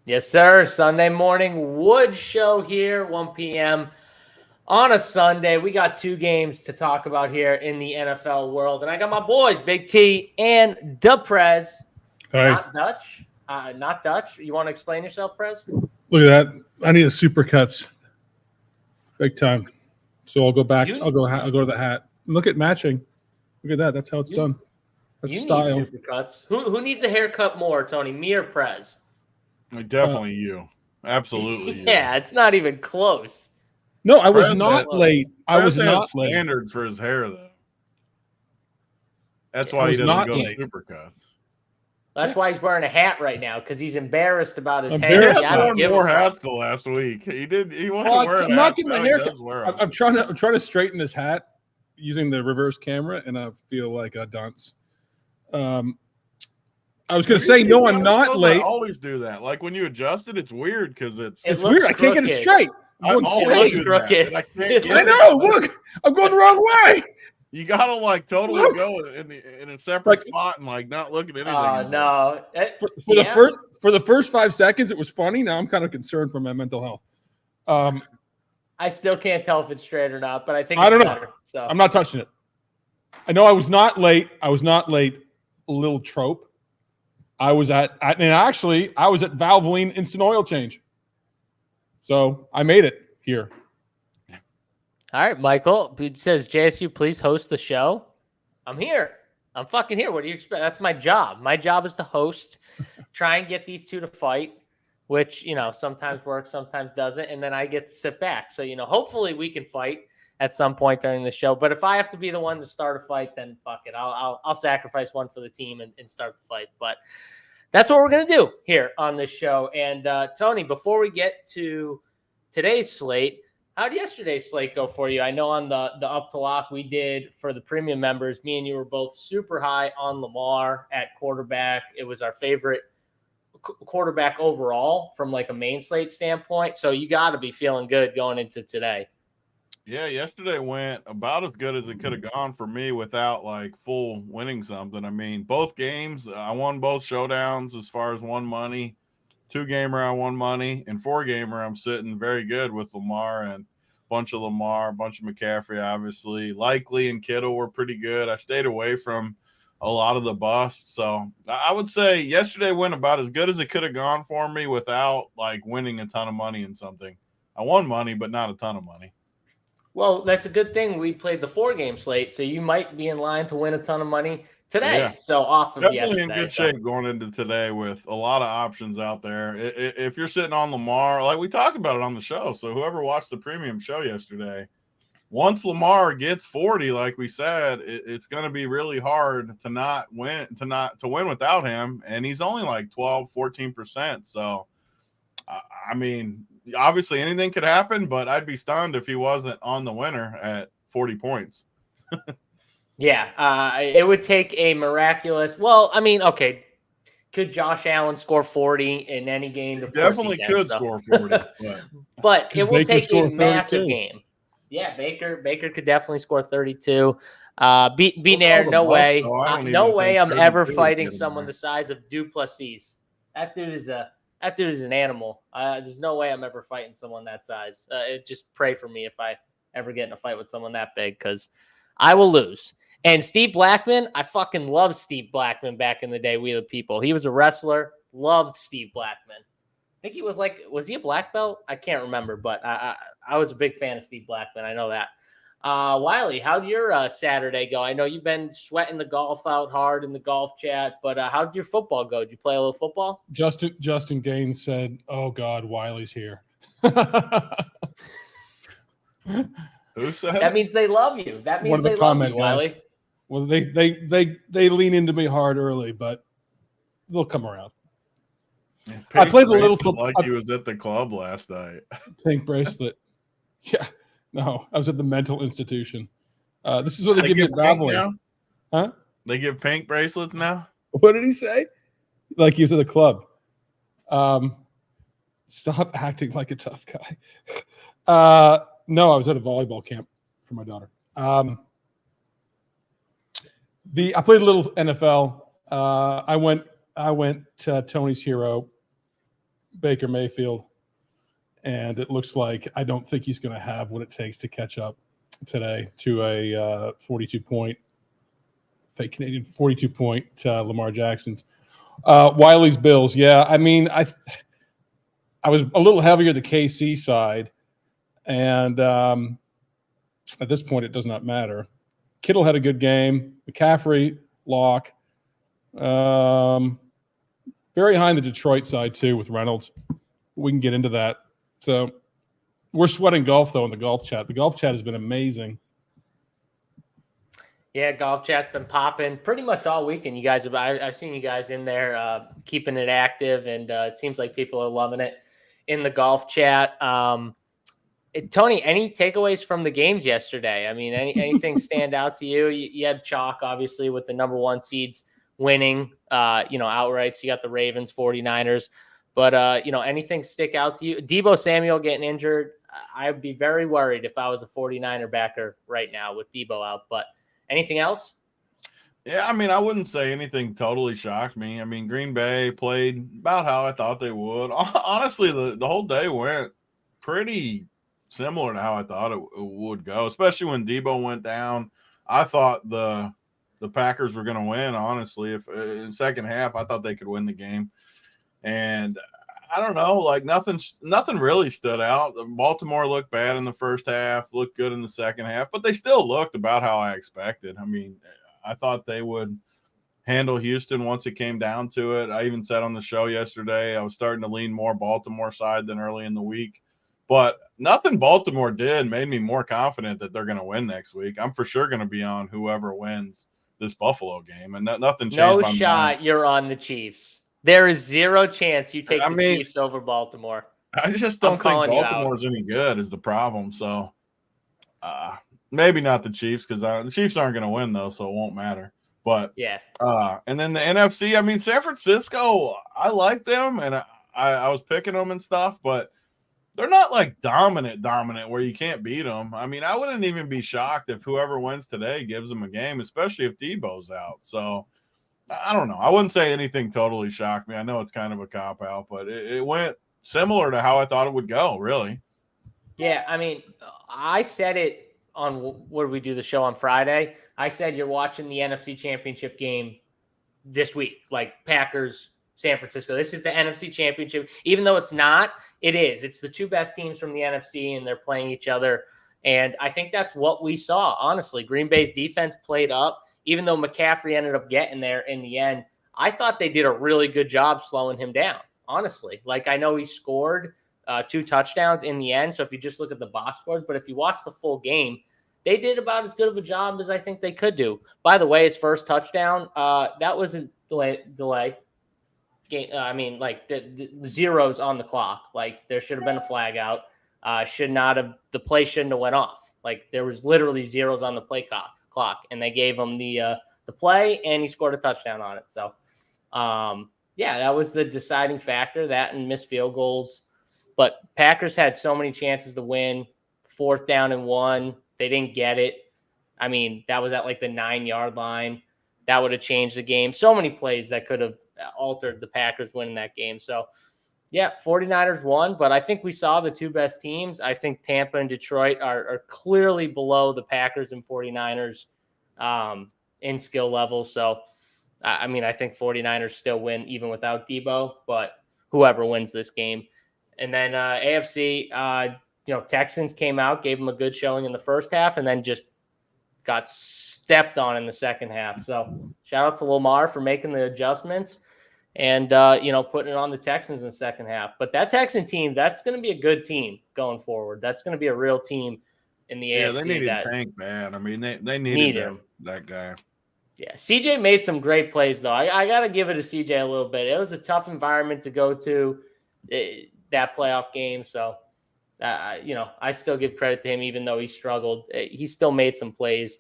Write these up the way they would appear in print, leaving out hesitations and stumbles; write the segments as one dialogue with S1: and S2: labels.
S1: Yes, sir. Sunday morning Wood Show here, 1 p.m. on a Sunday. We got two games to talk about here in the NFL world. And I got my boys, Big T and Prez.
S2: Hi.
S1: Not Dutch. Not Dutch. You want to explain yourself, Prez?
S2: Look at that. I need a supercuts. Big time. So I'll go back. I'll go to the hat. Look at matching. Look at that. That's how it's done. That's style.
S1: Need supercuts. Who needs a haircut more, Tony? Me or Prez?
S3: Definitely you. Absolutely.
S1: Yeah, it's not even close.
S2: No, I was not late. I was not late.
S3: Standards for his hair, though. That's why he doesn't go supercuts.
S1: That's why he's wearing a hat right now, because he's embarrassed about his
S3: hair. He wore more hats the last week. He wasn't wearing.
S2: I'm not getting my haircut. I'm trying to straighten this hat using the reverse camera, and I feel like a dunce. I was going to say, no, I'm not late.
S3: I always do that. Like when you adjust it, it's weird because it's
S2: weird. I can't get it straight.
S3: I'm always crooked.
S2: I know. Look, I'm going the wrong way.
S3: You gotta like totally go in a separate spot and like not look at anything.
S1: Oh no!
S2: For the first 5 seconds, it was funny. Now I'm kind of concerned for my mental health.
S1: I still can't tell if it's straight or not, but I think
S2: I don't know.
S1: Better, so.
S2: I'm not touching it. I know I was not late. A little trope. I was at Valvoline Instant Oil Change. So I made it here.
S1: All right, Michael. It says, JSU, please host the show. I'm here. I'm fucking here. What do you expect? That's my job. My job is to host, try and get these two to fight, which, sometimes works, sometimes doesn't. And then I get to sit back. So, hopefully we can fight at some point during the show. But if I have to be the one to start a fight, then fuck it. I'll sacrifice one for the team and start the fight. But that's what we're going to do here on this show. And Tony, before we get to today's slate, how did yesterday's slate go for you? I know on the Up to Lock we did for the premium members, me and you were both super high on Lamar at quarterback. It was our favorite quarterback overall from like a main slate standpoint. So you got to be feeling good going into today.
S3: Yeah, yesterday went about as good as it could have gone for me without like full winning something. I mean, both games, I won both showdowns as far as won money. 2-gamer, I won money. And 4-gamer, I'm sitting very good with Lamar and a bunch of McCaffrey, obviously. Likely and Kittle were pretty good. I stayed away from a lot of the busts. So I would say yesterday went about as good as it could have gone for me without like winning a ton of money in something. I won money, but not a ton of money.
S1: Well, that's a good thing. We played the 4-game slate, so you might be in line to win a ton of money today. Yeah. So off of
S3: definitely in good shape going into today with a lot of options out there. If you're sitting on Lamar, like we talked about it on the show, so whoever watched the premium show yesterday, once Lamar gets 40, like we said, it's going to be really hard to win without him, and he's only like 12-14%. So I mean, obviously anything could happen, but I'd be stunned if he wasn't on the winner at 40 points.
S1: Yeah, it would take a miraculous. Well, I mean, okay, could Josh Allen score 40 in any game?
S3: Definitely could score 40,
S1: but it will take a massive game. Yeah, Baker could definitely score 32. Benair, no way, no way. I'm ever fighting someone the size of Duplessis. That dude is an animal. There's no way I'm ever fighting someone that size. Just pray for me if I ever get in a fight with someone that big, because I will lose. And Steve Blackman, I fucking loved Steve Blackman back in the day. We the people. He was a wrestler. Loved Steve Blackman. I think he was he a black belt? I can't remember, but I was a big fan of Steve Blackman. I know that. Wiley, how'd your Saturday go? I know you've been sweating the golf out hard in the golf chat, but how'd your football go? Did you play a little football?
S2: Justin Gaines said, "Oh God, Wiley's here."
S3: Who said
S1: that? Means they love you. That means they love you, Wiley.
S2: Well, they lean into me hard early, but they'll come around. I played a little football.
S3: Like he was at the club last night.
S2: Pink bracelet. Yeah. No, I was at the mental institution. This is what they give me at Valvoline. Huh?
S3: They give pink bracelets now?
S2: What did he say? Like he was at the club. Stop acting like a tough guy. No, I was at a volleyball camp for my daughter. I played a little NFL. I went to Tony's hero, Baker Mayfield, and it looks like I don't think he's going to have what it takes to catch up today to a 42-point fake Canadian 42-point Lamar Jackson's. Wiley's Bills, yeah. I mean, I was a little heavier the KC side, and at this point, it does not matter. Kittle had a good game. McCaffrey, Locke. Very high in the Detroit side, too, with Reynolds. We can get into that. So we're sweating golf, though, in the golf chat. The golf chat has been amazing.
S1: Yeah, golf chat's been popping pretty much all weekend. You guys I've seen you guys in there keeping it active, and it seems like people are loving it in the golf chat. Tony, any takeaways from the games yesterday? I mean, anything stand out to you? You had chalk, obviously, with the number 1 seeds winning, outright. So you got the Ravens, 49ers. But, anything stick out to you? Deebo Samuel getting injured. I'd be very worried if I was a 49er backer right now with Deebo out. But anything else?
S3: Yeah, I mean, I wouldn't say anything totally shocked me. I mean, Green Bay played about how I thought they would. Honestly, the whole day went pretty similar to how I thought it would go, especially when Deebo went down. I thought the Packers were going to win, honestly. If in the second half, I thought they could win the game. And I don't know, like nothing really stood out. Baltimore looked bad in the first half, looked good in the second half, but they still looked about how I expected. I mean, I thought they would handle Houston once it came down to it. I even said on the show yesterday, I was starting to lean more Baltimore side than early in the week. But nothing Baltimore did made me more confident that they're going to win next week. I'm for sure going to be on whoever wins this Buffalo game, and nothing changed.
S1: No shot you're on the Chiefs. There is zero chance you take the Chiefs over Baltimore.
S3: I just don't think Baltimore's any good is the problem. So maybe not the Chiefs, because the Chiefs aren't going to win, though, so it won't matter. But
S1: yeah.
S3: And then the NFC, I mean, San Francisco, I like them, and I was picking them and stuff, but they're not like dominant where you can't beat them. I mean, I wouldn't even be shocked if whoever wins today gives them a game, especially if Debo's out. So I don't know. I wouldn't say anything totally shocked me. I know it's kind of a cop-out, but it went similar to how I thought it would go, really.
S1: Yeah, I mean, I said it on what did we do the show on Friday? I said you're watching the NFC Championship game this week, like Packers, San Francisco. This is the NFC Championship. Even though it's not, it is. It's the 2 best teams from the NFC, and they're playing each other. And I think that's what we saw, honestly. Green Bay's defense played up. Even though McCaffrey ended up getting there in the end, I thought they did a really good job slowing him down, honestly. Like, I know he scored 2 touchdowns in the end, so if you just look at the box scores, but if you watch the full game, they did about as good of a job as I think they could do. By the way, his first touchdown, that was a delay. I mean, like the zeros on the clock. Like, there should have been a flag out. The play shouldn't have went off. Like, there was literally zeros on the play clock, and they gave him the play, and he scored a touchdown on it. So, that was the deciding factor, that and missed field goals. But Packers had so many chances to win. 4th down and 1. They didn't get it. I mean, that was at like the 9-yard line. That would have changed the game. So many plays that could have altered the Packers winning that game. So, yeah, 49ers won, but I think we saw the 2 best teams. I think Tampa and Detroit are clearly below the Packers and 49ers in skill level. So, I mean, I think 49ers still win even without Deebo, but whoever wins this game. And then AFC, Texans came out, gave them a good showing in the first half, and then just got stepped on in the second half. So shout out to Lamar for making the adjustments and, putting it on the Texans in the second half. But that Texan team, that's going to be a good team going forward. That's going to be a real team in the AFC.
S3: Yeah, they needed Tank bad. I mean, they needed that guy.
S1: Yeah, CJ made some great plays, though. I got to give it to CJ a little bit. It was a tough environment to go to that playoff game. So, I still give credit to him, even though he struggled. He still made some plays,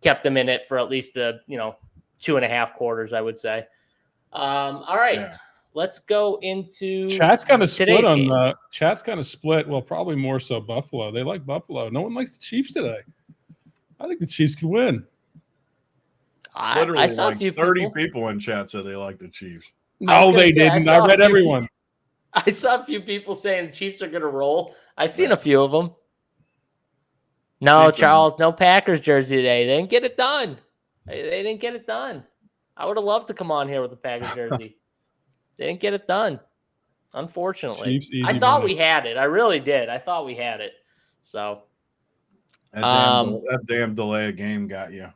S1: kept them in it for at least 2.5 quarters, I would say. All right, let's go into
S2: chat's kind of split on chat's kind of split. Well, probably more so Buffalo. They like Buffalo. No one likes the Chiefs today. I think the Chiefs could win.
S3: Literally, I saw like 30 people in chat said they like the Chiefs.
S2: No, they didn't. I read everyone.
S1: I saw a few people saying the Chiefs are going to roll. I've seen a few of them. No, Charles, no Packers jersey today. They didn't get it done. They didn't get it done. I would have loved to come on here with the Packers jersey. They didn't get it done, unfortunately.
S2: Chiefs, easy
S1: I thought
S2: money.
S1: we had it. I really did. I thought we had it. So
S3: that damn delay of game got you.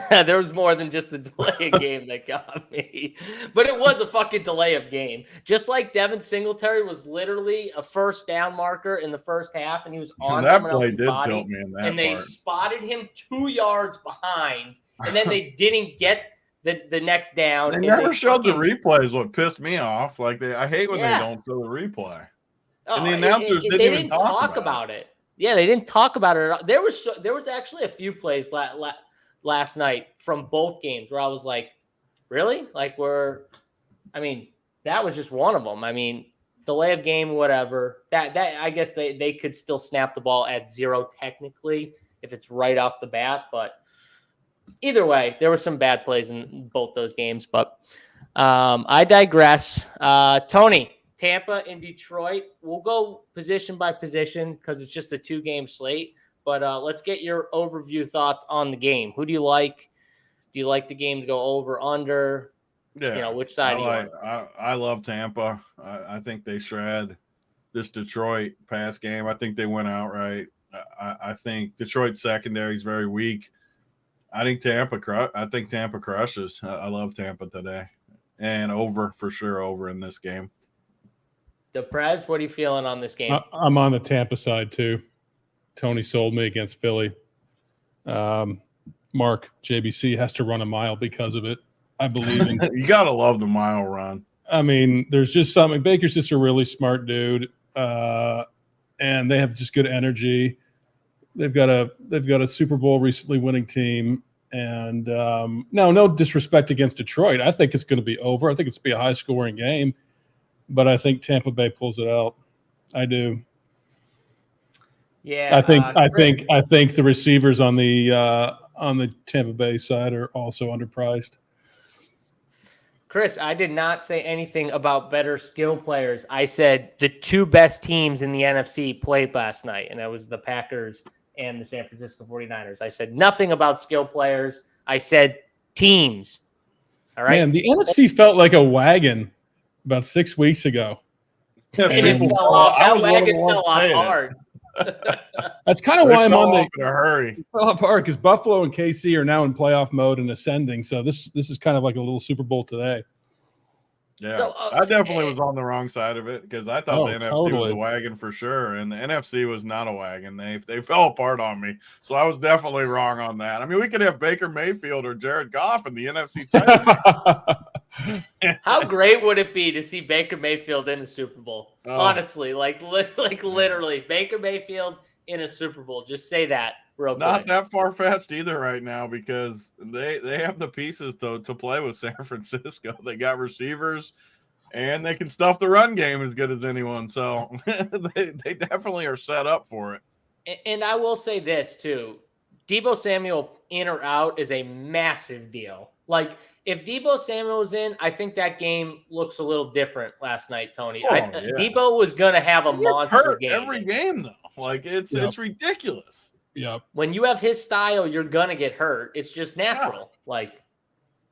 S1: there was more than just the delay of game that got me. But it was a fucking delay of game. Just like Devin Singletary was literally a first down marker in the first half, and he was on
S3: that
S1: someone
S3: play
S1: else's
S3: did
S1: body,
S3: tilt me in that
S1: and they
S3: part.
S1: spotted him 2 yards behind, and then they didn't get the next down.
S3: They
S1: and
S3: never showed the
S1: fucking-
S3: replays. What pissed me off? Like I hate when they don't show the replay.
S1: Oh,
S3: And the announcers
S1: they
S3: didn't even talk
S1: about it. Yeah, they didn't talk about it at all. There was actually a few plays last night from both games where I was like, really? Like that was just one of them. I mean, delay of game, whatever. That I guess they could still snap the ball at 0 technically if it's right off the bat. But either way, there were some bad plays in both those games. But I digress. Tony, Tampa and Detroit. We'll go position by position because it's just a 2-game slate. But let's get your overview thoughts on the game. Who do you like? Do you like the game to go over, under?
S3: Yeah,
S1: which side do you want?
S3: I love Tampa. I think they shred this Detroit pass game. I think they went outright. I think Detroit's secondary is very weak. I think Tampa crushes. I love Tampa today, and over for sure. Over in this game.
S1: DePrez, what are you feeling on this game?
S2: I'm on the Tampa side too. Tony sold me against Philly. Mark, JBC has to run a mile because of it. I believe in.
S3: You gotta love the mile run.
S2: I mean, there's just something. Baker's just a really smart dude, and they have just good energy. They've got a Super Bowl recently winning team, and no disrespect against Detroit. I think it's going to be over. I think it's going to be a high scoring game, but I think Tampa Bay pulls it out. I do.
S1: Yeah,
S2: I think the receivers on the Tampa Bay side are also underpriced.
S1: Chris, I did not say anything about better skill players. I said the 2 best teams in the NFC played last night, and that was the Packers and the San Francisco 49ers. I said nothing about skill players. I said teams. All right.
S2: Man, the NFC felt like a wagon about 6 weeks ago.
S1: And it fell off. That wagon fell off hard.
S2: That's kind of why I'm on
S3: in a hurry.
S2: Fell off hard because Buffalo and KC are now in playoff mode and ascending. So this is kind of like a little Super Bowl today.
S3: Yeah,
S1: So,
S3: I definitely was on the wrong side of it because I thought the NFC
S2: totally
S3: was a wagon for sure, and the NFC was not a wagon. They fell apart on me, so I was definitely wrong on that. I mean, we could have Baker Mayfield or Jared Goff in the NFC title.
S1: How great would it be to see Baker Mayfield in a Super Bowl?
S3: Oh.
S1: Honestly, like literally, Baker Mayfield in a Super Bowl. Just say that real quick.
S3: Not that far fetched either right now because they have the pieces to play with San Francisco. They got receivers and they can stuff the run game as good as anyone. So they definitely are set up for it.
S1: And I will say this too. Deebo Samuel in or out is a massive deal. Like if Deebo Samuel was in, I think that game looks a little different last night, Tony. Deebo was going to have a monster game.
S3: Every game though. Like it's ridiculous.
S2: Yep.
S1: When you have his style, you're gonna get hurt. It's just natural. Yeah. Like,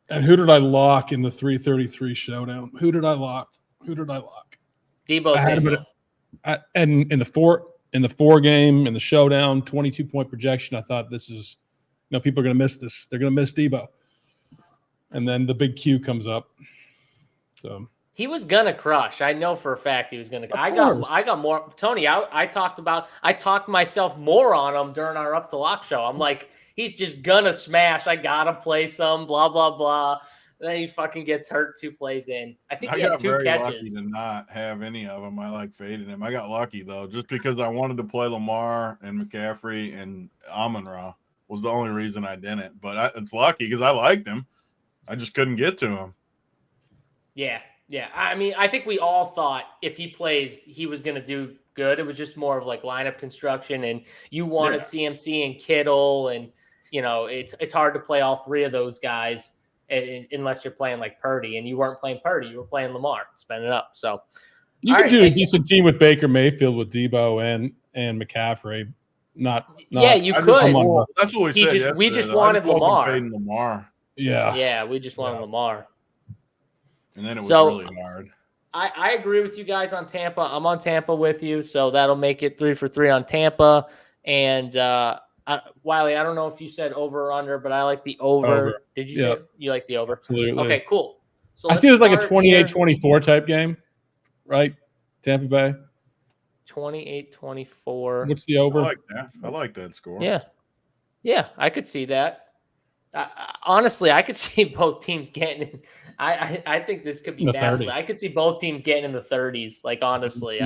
S2: and who did I lock in the 333 showdown? Who did I lock?
S1: Deebo Samuel.
S2: And in the four game in the showdown, 22-point projection. I thought this is, people are gonna miss this. They're gonna miss Deebo. And then the big Q comes up. So
S1: he was gonna crush. I know for a fact he was gonna. I got more. Tony, I talked myself more on him during our Up to Lock show. I'm like, he's just gonna smash. I gotta play some. Blah blah blah. Then he fucking gets hurt 2 plays in. I think he had 2
S3: very
S1: catches.
S3: Lucky to not have any of them. I faded him. I got lucky though, just because I wanted to play Lamar and McCaffrey and Amon-Ra was the only reason I didn't. But it's lucky because I liked him. I just couldn't get to him.
S1: Yeah. Yeah, I mean, I think we all thought if he plays, he was going to do good. It was just more of like lineup construction, and you wanted CMC and Kittle, and it's hard to play all 3 of those guys. unless you're playing like Purdy, and you weren't playing Purdy, you were playing Lamar, spend it up. So
S2: you could do a decent team with Baker Mayfield, with Debo and McCaffrey.
S1: Yeah, you could.
S3: Well, that's what we said.
S1: We just wanted
S3: Lamar.
S1: Yeah, we just wanted Lamar.
S3: And then it was really hard.
S1: I agree with you guys on Tampa. I'm on Tampa with you, so that'll make it 3 for 3 on Tampa. And Wiley, I don't know if you said over or under, but I like the over. Did you say you like the over?
S2: Absolutely.
S1: Okay, cool. So
S2: I see it like a 28-24 type game, right? Tampa Bay.
S1: 28-24.
S2: What's the over?
S3: I like that score.
S1: Yeah, I could see that. Honestly, I could see both teams getting. I think this could be massive. I could see both teams getting in the 30s. Like honestly,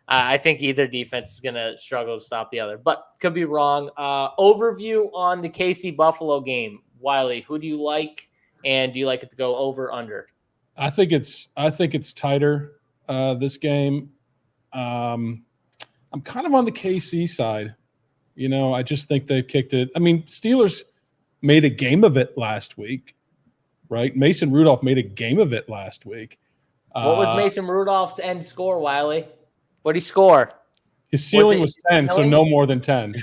S1: I think either defense is going to struggle to stop the other, but could be wrong. Overview on the KC Buffalo game, Wiley. Who do you like, and do you like it to go over under?
S2: I think it's tighter this game. I'm kind of on the KC side. I just think they've kicked it. I mean, Steelers made a game of it last week, right? Mason Rudolph made a game of it last week.
S1: What was Mason Rudolph's end score, Wiley? What did he score?
S2: His ceiling was 10, so no more than 10.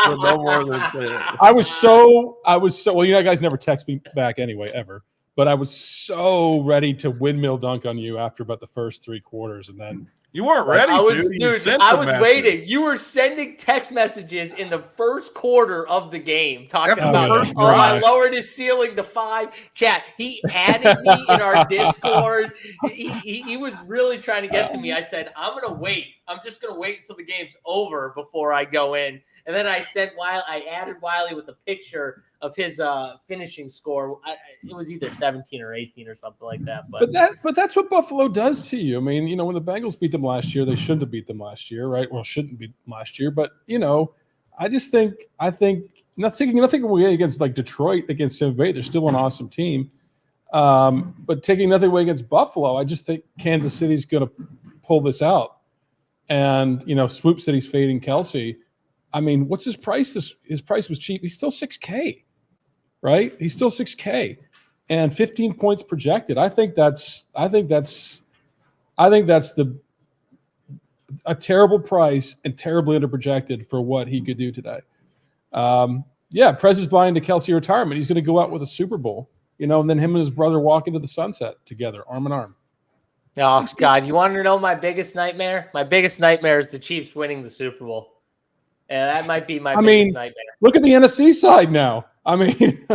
S3: So no more than 10.
S2: I was so well, you guys never text me back anyway, ever. But I was so ready to windmill dunk on you after about the first 3 quarters, and then
S3: you weren't ready
S1: I was
S3: to.
S1: waiting. You were sending text messages in the first quarter of the game talking about, I lowered his ceiling to 5. Chat, he added me in our Discord. He was really trying to get to me. I said, I'm going to wait. I'm just going to wait until the game's over before I go in. And then I added Wiley with a picture of his finishing score. It was either 17 or 18 or something like that. But
S2: that's what Buffalo does to you. I mean, when the Bengals beat them last year, they shouldn't have beat them last year, right? Well, shouldn't beat them last year. But I think nothing away against like Detroit against Tampa Bay. They're still an awesome team. But taking nothing away against Buffalo, I just think Kansas City's going to pull this out. And Swoop City's fading Kelsey. I mean, what's his price? His price was cheap. He's still $6K, right? He's still $6K, and 15 points projected. I think that's a terrible price and terribly underprojected for what he could do today. Prez is buying to Kelsey retirement. He's going to go out with a Super Bowl, and then him and his brother walk into the sunset together, arm in arm.
S1: Oh, God, you want to know my biggest nightmare? My biggest nightmare is the Chiefs winning the Super Bowl. Yeah, that might be my biggest nightmare.
S2: Look at the NFC side now. I mean,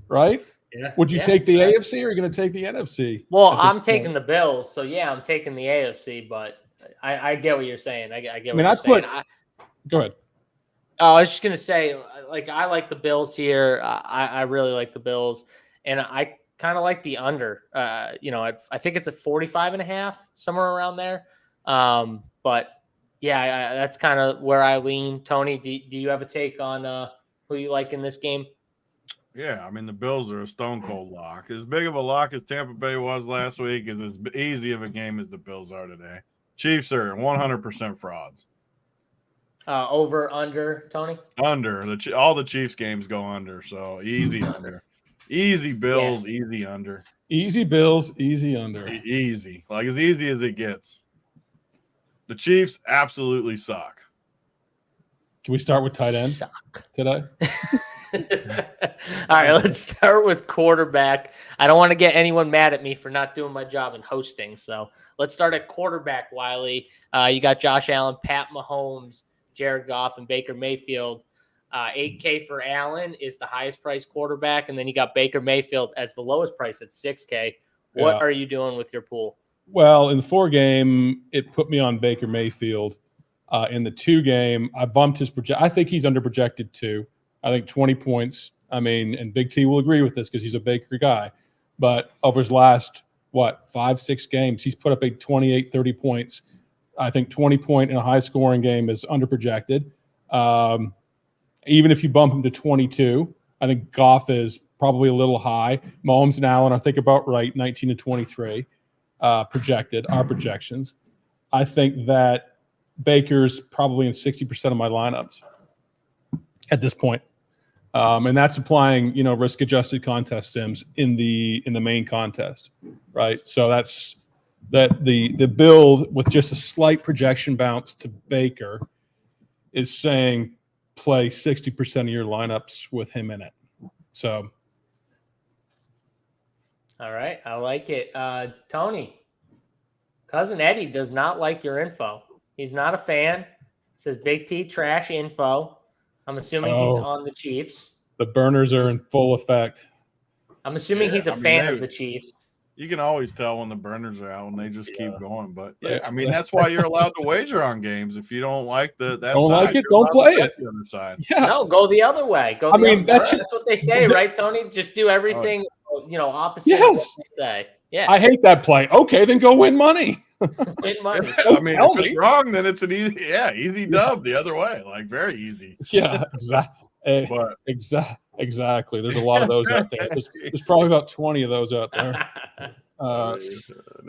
S2: right?
S1: Yeah.
S2: Would you take the AFC, or are you going to take the NFC?
S1: Well, I'm taking the Bills, so I'm taking the AFC. But I get what you're saying. I get what you're saying.
S2: Go ahead.
S1: I was just going to say, like, I like the Bills here. I really like the Bills, and I kind of like the under. I think it's a 45.5, somewhere around there. But yeah, that's kind of where I lean. Tony, do you have a take on who you like in this game?
S3: Yeah, I mean, the Bills are a stone cold lock. As big of a lock as Tampa Bay was last week is as easy of a game as the Bills are today. Chiefs are 100% frauds.
S1: Over, under, Tony?
S3: Under. All the Chiefs games go under, so easy under. Easy Bills, easy under.
S2: Easy Bills, easy under.
S3: Easy. Like as easy as it gets. The Chiefs absolutely suck.
S2: Can we start with tight end today?
S1: All right, let's start with quarterback. I don't want to get anyone mad at me for not doing my job in hosting. So let's start at quarterback, Wiley. You got Josh Allen, Pat Mahomes, Jared Goff, and Baker Mayfield. $8K for Allen is the highest priced quarterback. And then you got Baker Mayfield as the lowest price at $6K. What are you doing with your pool?
S2: Well, in the 4 game, it put me on Baker Mayfield. In the 2 game, I bumped his project. I think he's under projected too. I think 20 points. I mean, and Big T will agree with this because he's a Baker guy. But over his last, 5-6 games, he's put up 28, 30 points. I think 20 point in a high scoring game is under projected. Even if you bump him to 22, I think Goff is probably a little high. Mahomes and Allen, I think about right, 19 to 23 projected, our projections. I think that Baker's probably in 60% of my lineups at this point. And that's applying, risk adjusted contest sims in the main contest, right? So that's the build with just a slight projection bounce to Baker is saying play 60% of your lineups with him in it. So,
S1: all right, I like it. Tony, Cousin Eddie does not like your info. He's not a fan. Says Big T trash info. I'm assuming he's on the Chiefs.
S2: The burners are in full effect.
S1: I'm assuming he's a fan of the Chiefs.
S3: You can always tell when the burners are out when they just keep going. But I mean, that's why you're allowed to wager on games. If you don't like that
S2: don't
S3: side,
S2: like it, don't play it.
S3: The other side.
S2: Yeah.
S1: No, go the other way. That's what they say, right, Tony? Just do everything, opposite of what they say. Yeah.
S2: I hate that play. Okay, then go win money.
S1: Win money.
S3: I mean, if it's wrong, then it's an easy dub the other way. Like very easy.
S2: Yeah, exactly.
S3: But
S2: exactly. There's a lot of those out there. There's probably about 20 of those out there.
S3: It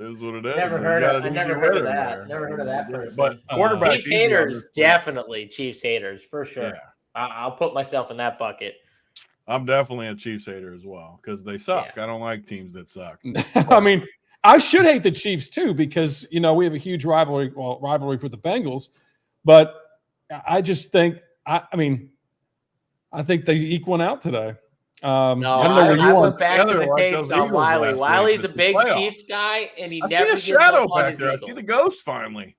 S3: is what it is.
S1: I never heard of that. Never heard of that person.
S3: But quarterback
S1: Chiefs haters, definitely Chiefs haters for sure. Yeah. I'll put myself in that bucket.
S3: I'm definitely a Chiefs hater as well because they suck. Yeah. I don't like teams that suck.
S2: I mean, I should hate the Chiefs too because we have a huge rivalry for the Bengals, but I just think I think they eke one out today. I don't know where you
S1: went back to the tapes on Wiley. Wiley's a big Chiefs guy, and he never
S3: see a shadow back there. I see the ghost finally.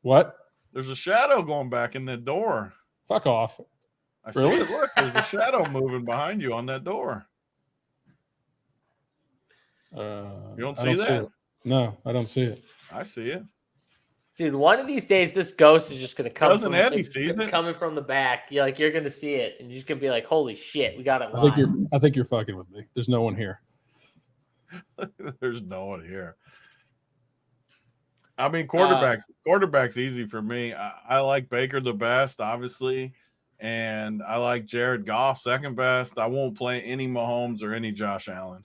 S2: What?
S3: There's a shadow going back in that door.
S2: Fuck off.
S3: I see it. Look, there's a shadow moving behind you on that door. You don't see that?
S2: No, I don't see it.
S3: I see it.
S1: Dude, one of these days, this ghost is just going to come coming from the back. You're going to see it, and you're just going to be like, holy shit, we got it live.
S2: I think you're fucking with me. There's no one here.
S3: There's no one here. I mean, quarterback's easy for me. I like Baker the best, obviously, and I like Jared Goff second best. I won't play any Mahomes or any Josh Allen.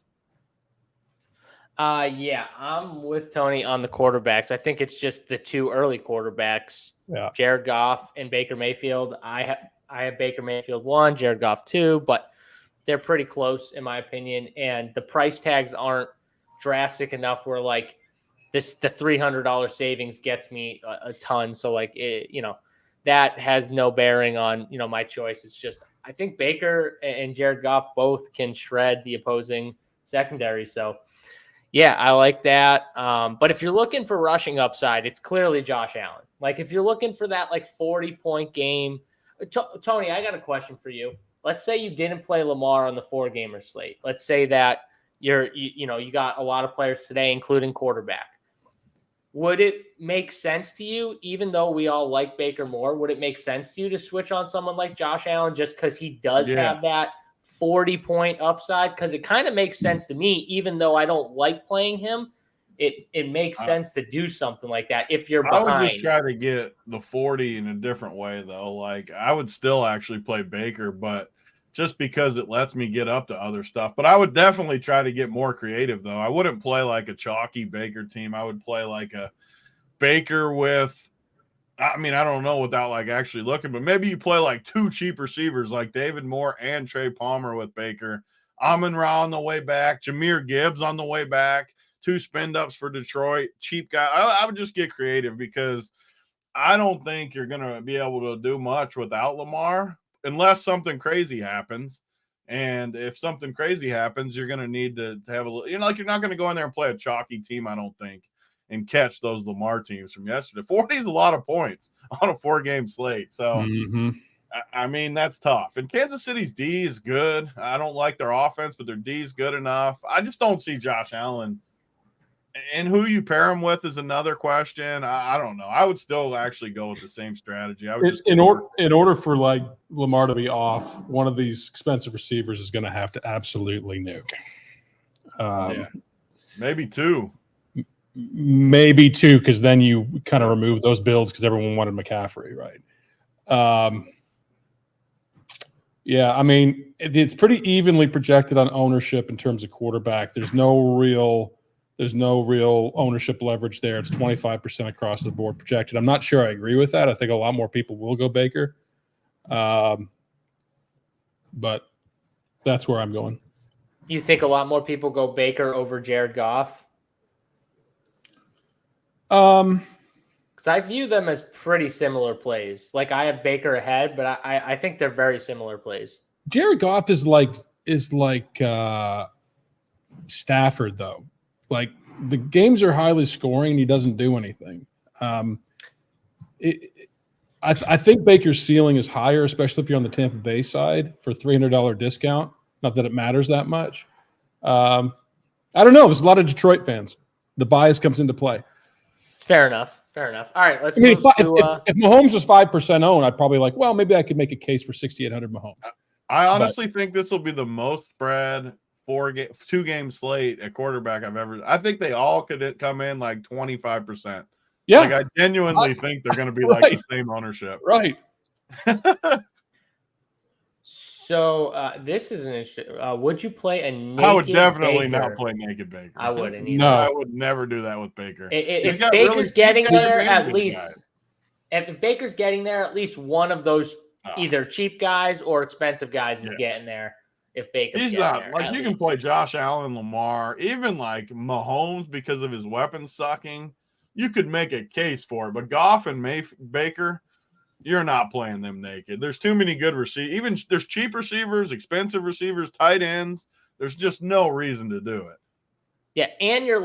S1: Yeah, I'm with Tony on the quarterbacks. I think it's just the two early quarterbacks, Jared Goff and Baker Mayfield. I have Baker Mayfield 1, Jared Goff 2, but they're pretty close in my opinion. And the price tags aren't drastic enough where the $300 savings gets me a ton. So that has no bearing on, my choice. It's just, I think Baker and Jared Goff both can shred the opposing secondary. So, yeah, I like that. But if you're looking for rushing upside, it's clearly Josh Allen. Like if you're looking for that 40-point game, Tony, I got a question for you. Let's say you didn't play Lamar on the 4-gamer slate. Let's say that you got a lot of players today, including quarterback. Would it make sense to you, even though we all like Baker more, would it make sense to you to switch on someone like Josh Allen just because he does have that 40-point upside? Because it kind of makes sense to me, even though I don't like playing him. It makes sense to do something like that if you're behind.
S3: I would just try to get the 40 in a different way, though. Like I would still actually play Baker, but just because it lets me get up to other stuff. But I would definitely try to get more creative, though. I wouldn't play like a chalky Baker team. I would play like a Baker with, I mean, I don't know without actually looking, but maybe you play like 2 cheap receivers like David Moore and Trey Palmer with Baker. Amon-Ra on the way back, Jahmyr Gibbs on the way back, 2 spend-ups for Detroit, cheap guy. I would just get creative because I don't think you're going to be able to do much without Lamar unless something crazy happens. And if something crazy happens, you're going to need to have a little, you're not going to go in there and play a chalky team, I don't think, and catch those Lamar teams from yesterday. 40 is a lot of points on a 4-game slate. So, I mean, that's tough. And Kansas City's D is good. I don't like their offense, but their D is good enough. I just don't see Josh Allen. And who you pair him with is another question. I don't know. I would still actually go with the same strategy. I would just
S2: in order for Lamar to be off, one of these expensive receivers is going to have to absolutely nuke.
S3: Maybe 2.
S2: Maybe 2, because then you kind of remove those builds because everyone wanted McCaffrey, right? I mean, it's pretty evenly projected on ownership in terms of quarterback. There's no real ownership leverage there. It's 25% across the board projected. I'm not sure I agree with that. I think a lot more people will go Baker. But That's where I'm going.
S1: You think a lot more people go Baker over Jared Goff? Because I view them as pretty similar plays. Like I have Baker ahead, but I think they're very similar plays. Jared
S2: Goff is like Stafford though. Like the games are highly scoring and he doesn't do anything. I think Baker's ceiling is higher, especially if you're on the Tampa Bay side for a $300 discount. Not that it matters that much. I don't know. There's a lot of Detroit fans. The bias comes into play.
S1: Fair enough. All right, let's
S2: move to if Mahomes was 5% owned, I'd probably like, well, maybe I could make a case for 6,800 Mahomes.
S3: I honestly think this will be the most spread 2-game slate at quarterback I've ever. I think they all could come in like 25%.
S2: Yeah,
S3: like I genuinely think they're going to be like the same ownership.
S2: Right.
S1: So this is an interesting. Would you play a naked
S3: I would definitely
S1: Baker?
S3: not play naked Baker.
S1: I wouldn't either.
S2: No,
S3: I would never do that with Baker.
S1: If Baker's getting there, at least if Baker's getting there, at least one of those either cheap guys or expensive guys is getting there. If Baker's
S3: he's not there, like you can play Josh Allen, Lamar, even like Mahomes because of his weapon sucking. You could make a case for it, but Goff and Baker. You're not playing them naked. There's too many good receivers. Even there's cheap receivers, expensive receivers, tight ends. There's just no reason to do it.
S1: Yeah, and you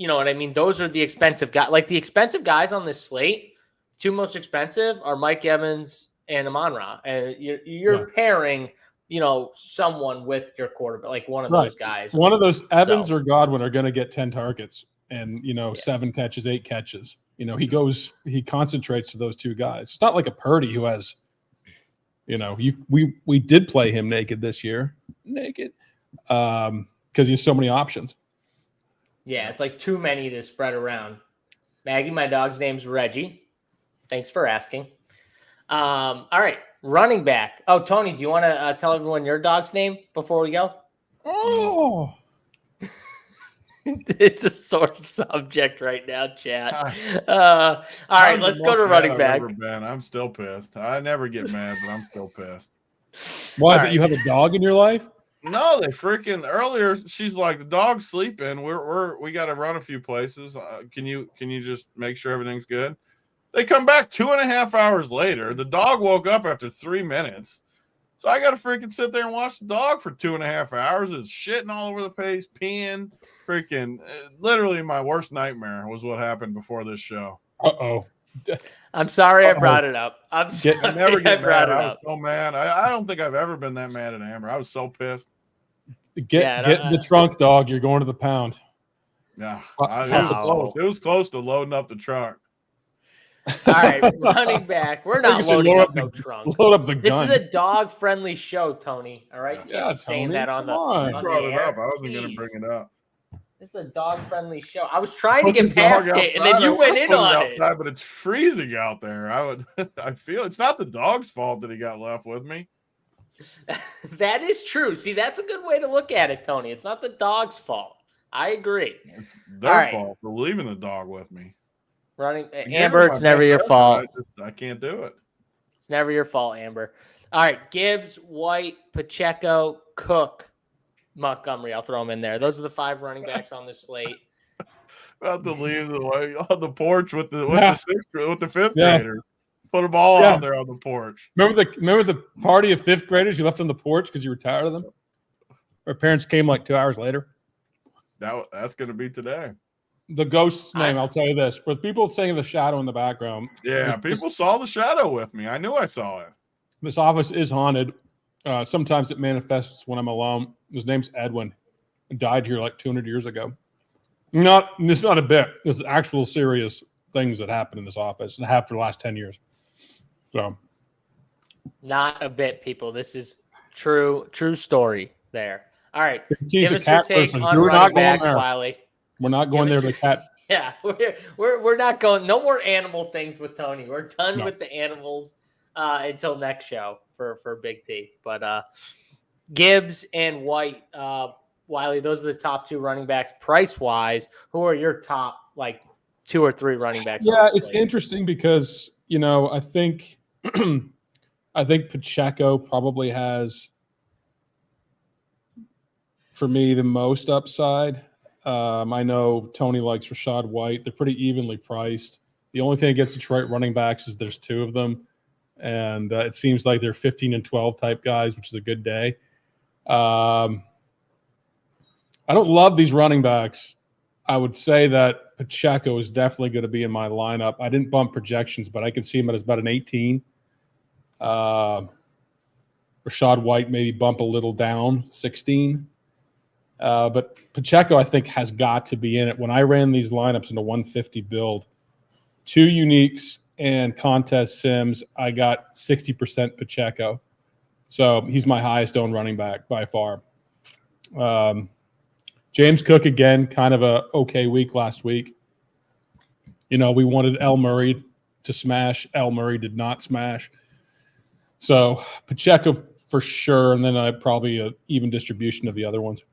S1: know what I mean? Those are the expensive guys. Like the expensive guys on this slate, two most expensive are Mike Evans and Amon-Ra. And you're pairing, someone with your quarterback, like one of those guys.
S2: One of those Evans or Godwin are going to get 10 targets and, 7 catches, 8 catches. He concentrates to those two guys. It's not like a Purdy who has, we did play him naked this year, because he has so many options.
S1: Yeah, it's like too many to spread around. Maggie, my dog's name's Reggie. Thanks for asking. All right, running back. Oh, Tony, do you want to tell everyone your dog's name before we go?
S2: Oh.
S1: It's a sore subject right now, chat. All right, let's go to running back.
S3: I'm still pissed. I never get mad, but I'm still pissed.
S2: Why? But you have a dog in your life?
S3: No, they freaking earlier. She's like, the dog's sleeping. We got to run a few places. Can you just make sure everything's good? They come back 2.5 hours later. The dog woke up after 3 minutes. So I got to freaking sit there and watch the dog for 2.5 hours. It's shitting all over the place, peeing. Freaking, literally my worst nightmare was what happened before this show.
S2: Uh-oh.
S1: I'm sorry I brought it up. I
S3: never get mad. I was so mad. I don't think I've ever been that mad at Amber. I was so pissed.
S2: Get the trunk, dog. You're going to the pound.
S3: Yeah. It was close to loading up the trunk.
S1: All right, running back. We're not loading up no trunk.
S2: Load up the gun.
S1: This is a dog-friendly show, Tony. All right,
S2: yeah,
S1: saying
S2: Tony,
S1: that on the
S3: brought it
S1: air.
S3: up. I wasn't going to bring it up.
S1: This is a dog-friendly show. I was trying to get past it, and then you went in on it.
S3: But it's freezing out there. I feel it's not the dog's fault that he got left with me.
S1: That is true. See, that's a good way to look at it, Tony. It's not the dog's fault. I agree.
S3: It's their fault for leaving the dog with me.
S1: Amber, it's never your fault.
S3: I can't do it.
S1: It's never your fault, Amber. All right, Gibbs, White, Pacheco, Cook, Montgomery. I'll throw them in there. Those are the 5 running backs on this slate.
S3: About to leave on the porch with the 5th graders. Put them all out there on the porch.
S2: Remember the party of 5th graders you left on the porch because you were tired of them? Our parents came like 2 hours later.
S3: That's going to be today.
S2: The ghost's name, I'll tell you this. For people saying the shadow in the background.
S3: Yeah, people saw the shadow with me. I knew I saw it.
S2: This office is haunted. Sometimes it manifests when I'm alone. His name's Edwin. He died here like 200 years ago. It's not a bit. There's actual serious things that happen in this office and have for the last 10 years. So,
S1: not a bit, people. This is true story there. All right.
S2: Give us your take on running backs, Wiley. We're not going there. The cat.
S1: Yeah, we're not going. No more animal things with Tony. We're done with the animals until next show for Big T. But Gibbs and White, Wiley, those are the top 2 running backs price wise. Who are your top 2 or 3 running backs?
S2: Yeah, it's interesting because I think Pacheco probably has for me the most upside. I know Tony likes Rachaad White. They're pretty evenly priced. The only thing against Detroit running backs is there's 2 of them, and it seems like they're 15 and 12 type guys, which is a good day. I don't love these running backs. I would say that Pacheco is definitely going to be in my lineup. I didn't bump projections, but I can see him as about an 18. Rachaad White maybe bump a little down, 16. But Pacheco, I think, has got to be in it. When I ran these lineups in a 150 build, 2 uniques and contest sims, I got 60% Pacheco. So he's my highest owned running back by far. James Cook, again, kind of a okay week last week. We wanted El Murray to smash. El Murray did not smash. So Pacheco for sure, and then I probably an even distribution of the other ones.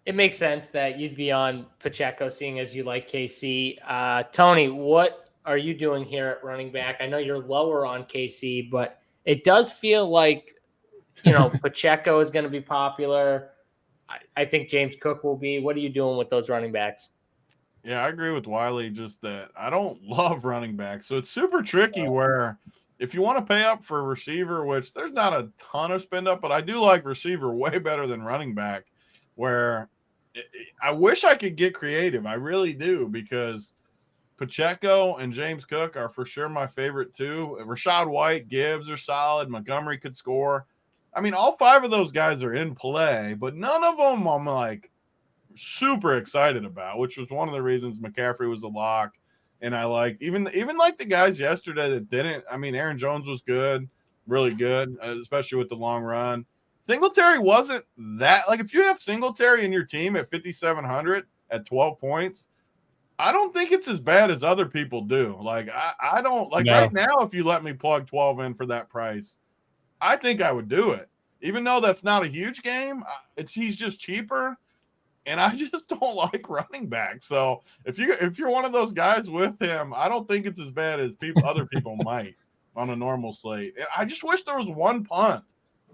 S1: It makes sense that you'd be on Pacheco, seeing as you like KC. Tony, what are you doing here at running back? I know you're lower on KC, but it does feel like, Pacheco is going to be popular. I think James Cook will be. What are you doing with those running backs?
S3: Yeah, I agree with Wiley, just that I don't love running backs. So it's super tricky where if you want to pay up for receiver, which there's not a ton of spend up, but I do like receiver way better than running back, where I wish I could get creative. I really do, because Pacheco and James Cook are for sure my favorite 2. Rachaad White, Gibbs are solid. Montgomery could score. I mean, all 5 of those guys are in play, but none of them I'm like super excited about, which was one of the reasons McCaffrey was a lock. And I like even like the guys yesterday that didn't. I mean, Aaron Jones was good, really good, especially with the long run. Singletary wasn't that, like, if you have Singletary in your team at 5,700 at 12 points, I don't think it's as bad as other people do. Like, I don't like right now, if you let me plug 12 in for that price, I think I would do it. Even though that's not a huge game, he's just cheaper, and I just don't like running back. So if you're one of those guys with him, I don't think it's as bad as other people might on a normal slate. I just wish there was one punt.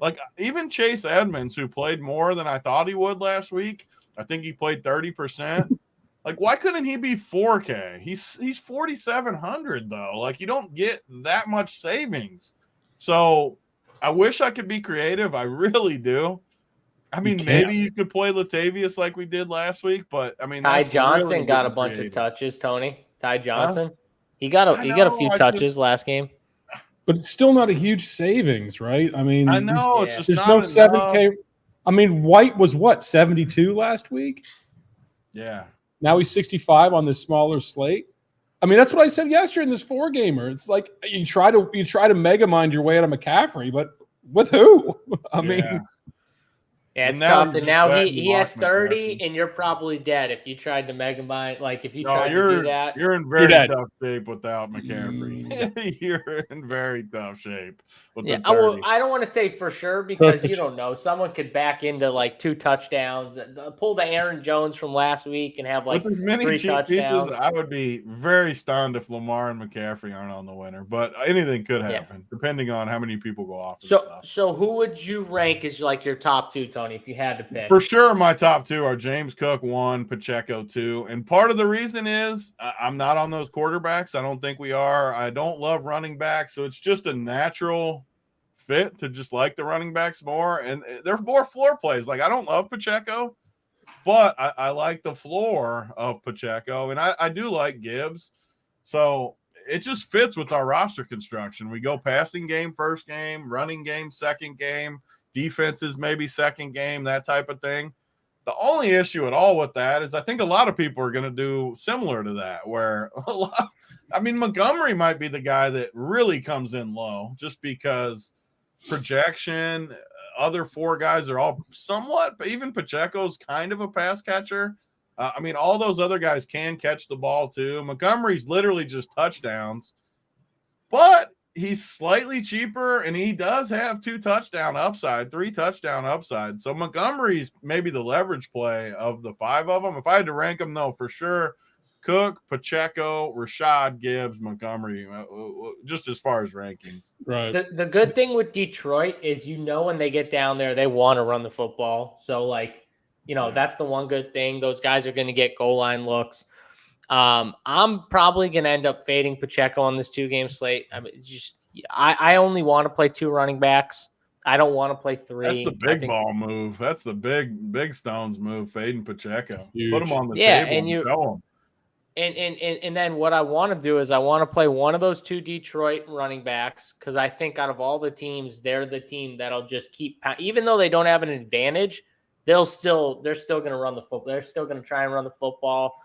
S3: Like, even Chase Edmonds, who played more than I thought he would last week, I think he played 30%. Like, why couldn't he be 4K? He's 4,700 though. Like, you don't get that much savings. So I wish I could be creative. I really do. I mean, maybe you could play Latavius like we did last week, but I mean,
S1: Ty Johnson
S3: really
S1: got a bunch of touches. Tony, Ty Johnson, he got a few touches last game.
S2: But it's still not a huge savings, right? I mean,
S3: I know it's just
S2: there's
S3: not
S2: no
S3: enough.
S2: 7K. I mean, White was what, 72 last week?
S3: Yeah.
S2: Now he's 65 on this smaller slate. I mean, that's what I said yesterday in this 4-gamer. It's like you try to mega mind your way out of McCaffrey, but with who? I mean,
S1: yeah, it's tough. And now he has 30, and you're probably dead if you tried to mega mind. Like, if you tried to do that,
S3: you're in very tough shape without McCaffrey. You're in very tough shape.
S1: Yeah, I don't want to say for sure, because you don't know. Someone could back into like 2 touchdowns, pull the Aaron Jones from last week, and have like
S3: with as many
S1: 3
S3: cheap
S1: touchdowns.
S3: pieces. I would be very stunned if Lamar and McCaffrey aren't on the winner, but anything could happen depending on how many people go off.
S1: So who would you rank as like your top 2, Tony, if you had to pick?
S3: For sure, my top 2 are James Cook 1, Pacheco 2, and part of the reason is I'm not on those quarterbacks. I don't think we are. I don't love running backs, so it's just a natural fit to just like the running backs more, and they're more floor plays. Like, I don't love Pacheco, but I like the floor of Pacheco, and I do like Gibbs. So it just fits with our roster construction. We go passing game first game, running game second game, defenses maybe second game, that type of thing. The only issue at all with that is I think a lot of people are going to do similar to that, where Montgomery might be the guy that really comes in low just because projection, other 4 guys are all somewhat, but even Pacheco's kind of a pass catcher. All those other guys can catch the ball too. Montgomery's literally just touchdowns, but he's slightly cheaper, and he does have 2 touchdown upside, 3 touchdown upside. So Montgomery's maybe the leverage play of the 5 of them. If I had to rank them, though, for sure, Cook, Pacheco, Rashad, Gibbs, Montgomery, just as far as rankings.
S2: Right.
S1: The good thing with Detroit is, when they get down there, they want to run the football. So, like, that's the one good thing. Those guys are going to get goal line looks. I'm probably going to end up fading Pacheco on this 2-game slate. I mean, I only want to play 2 running backs. I don't want to play 3.
S3: That's the big ball move. That's the big Stones move, fading Pacheco.
S2: Huge.
S3: Put him on the table and show him.
S1: And then what I want to do is I want to play one of those 2 Detroit running backs, because I think out of all the teams, they're the team that'll just keep, even though they don't have an advantage, they're still going to run the football. They're still going to try and run the football,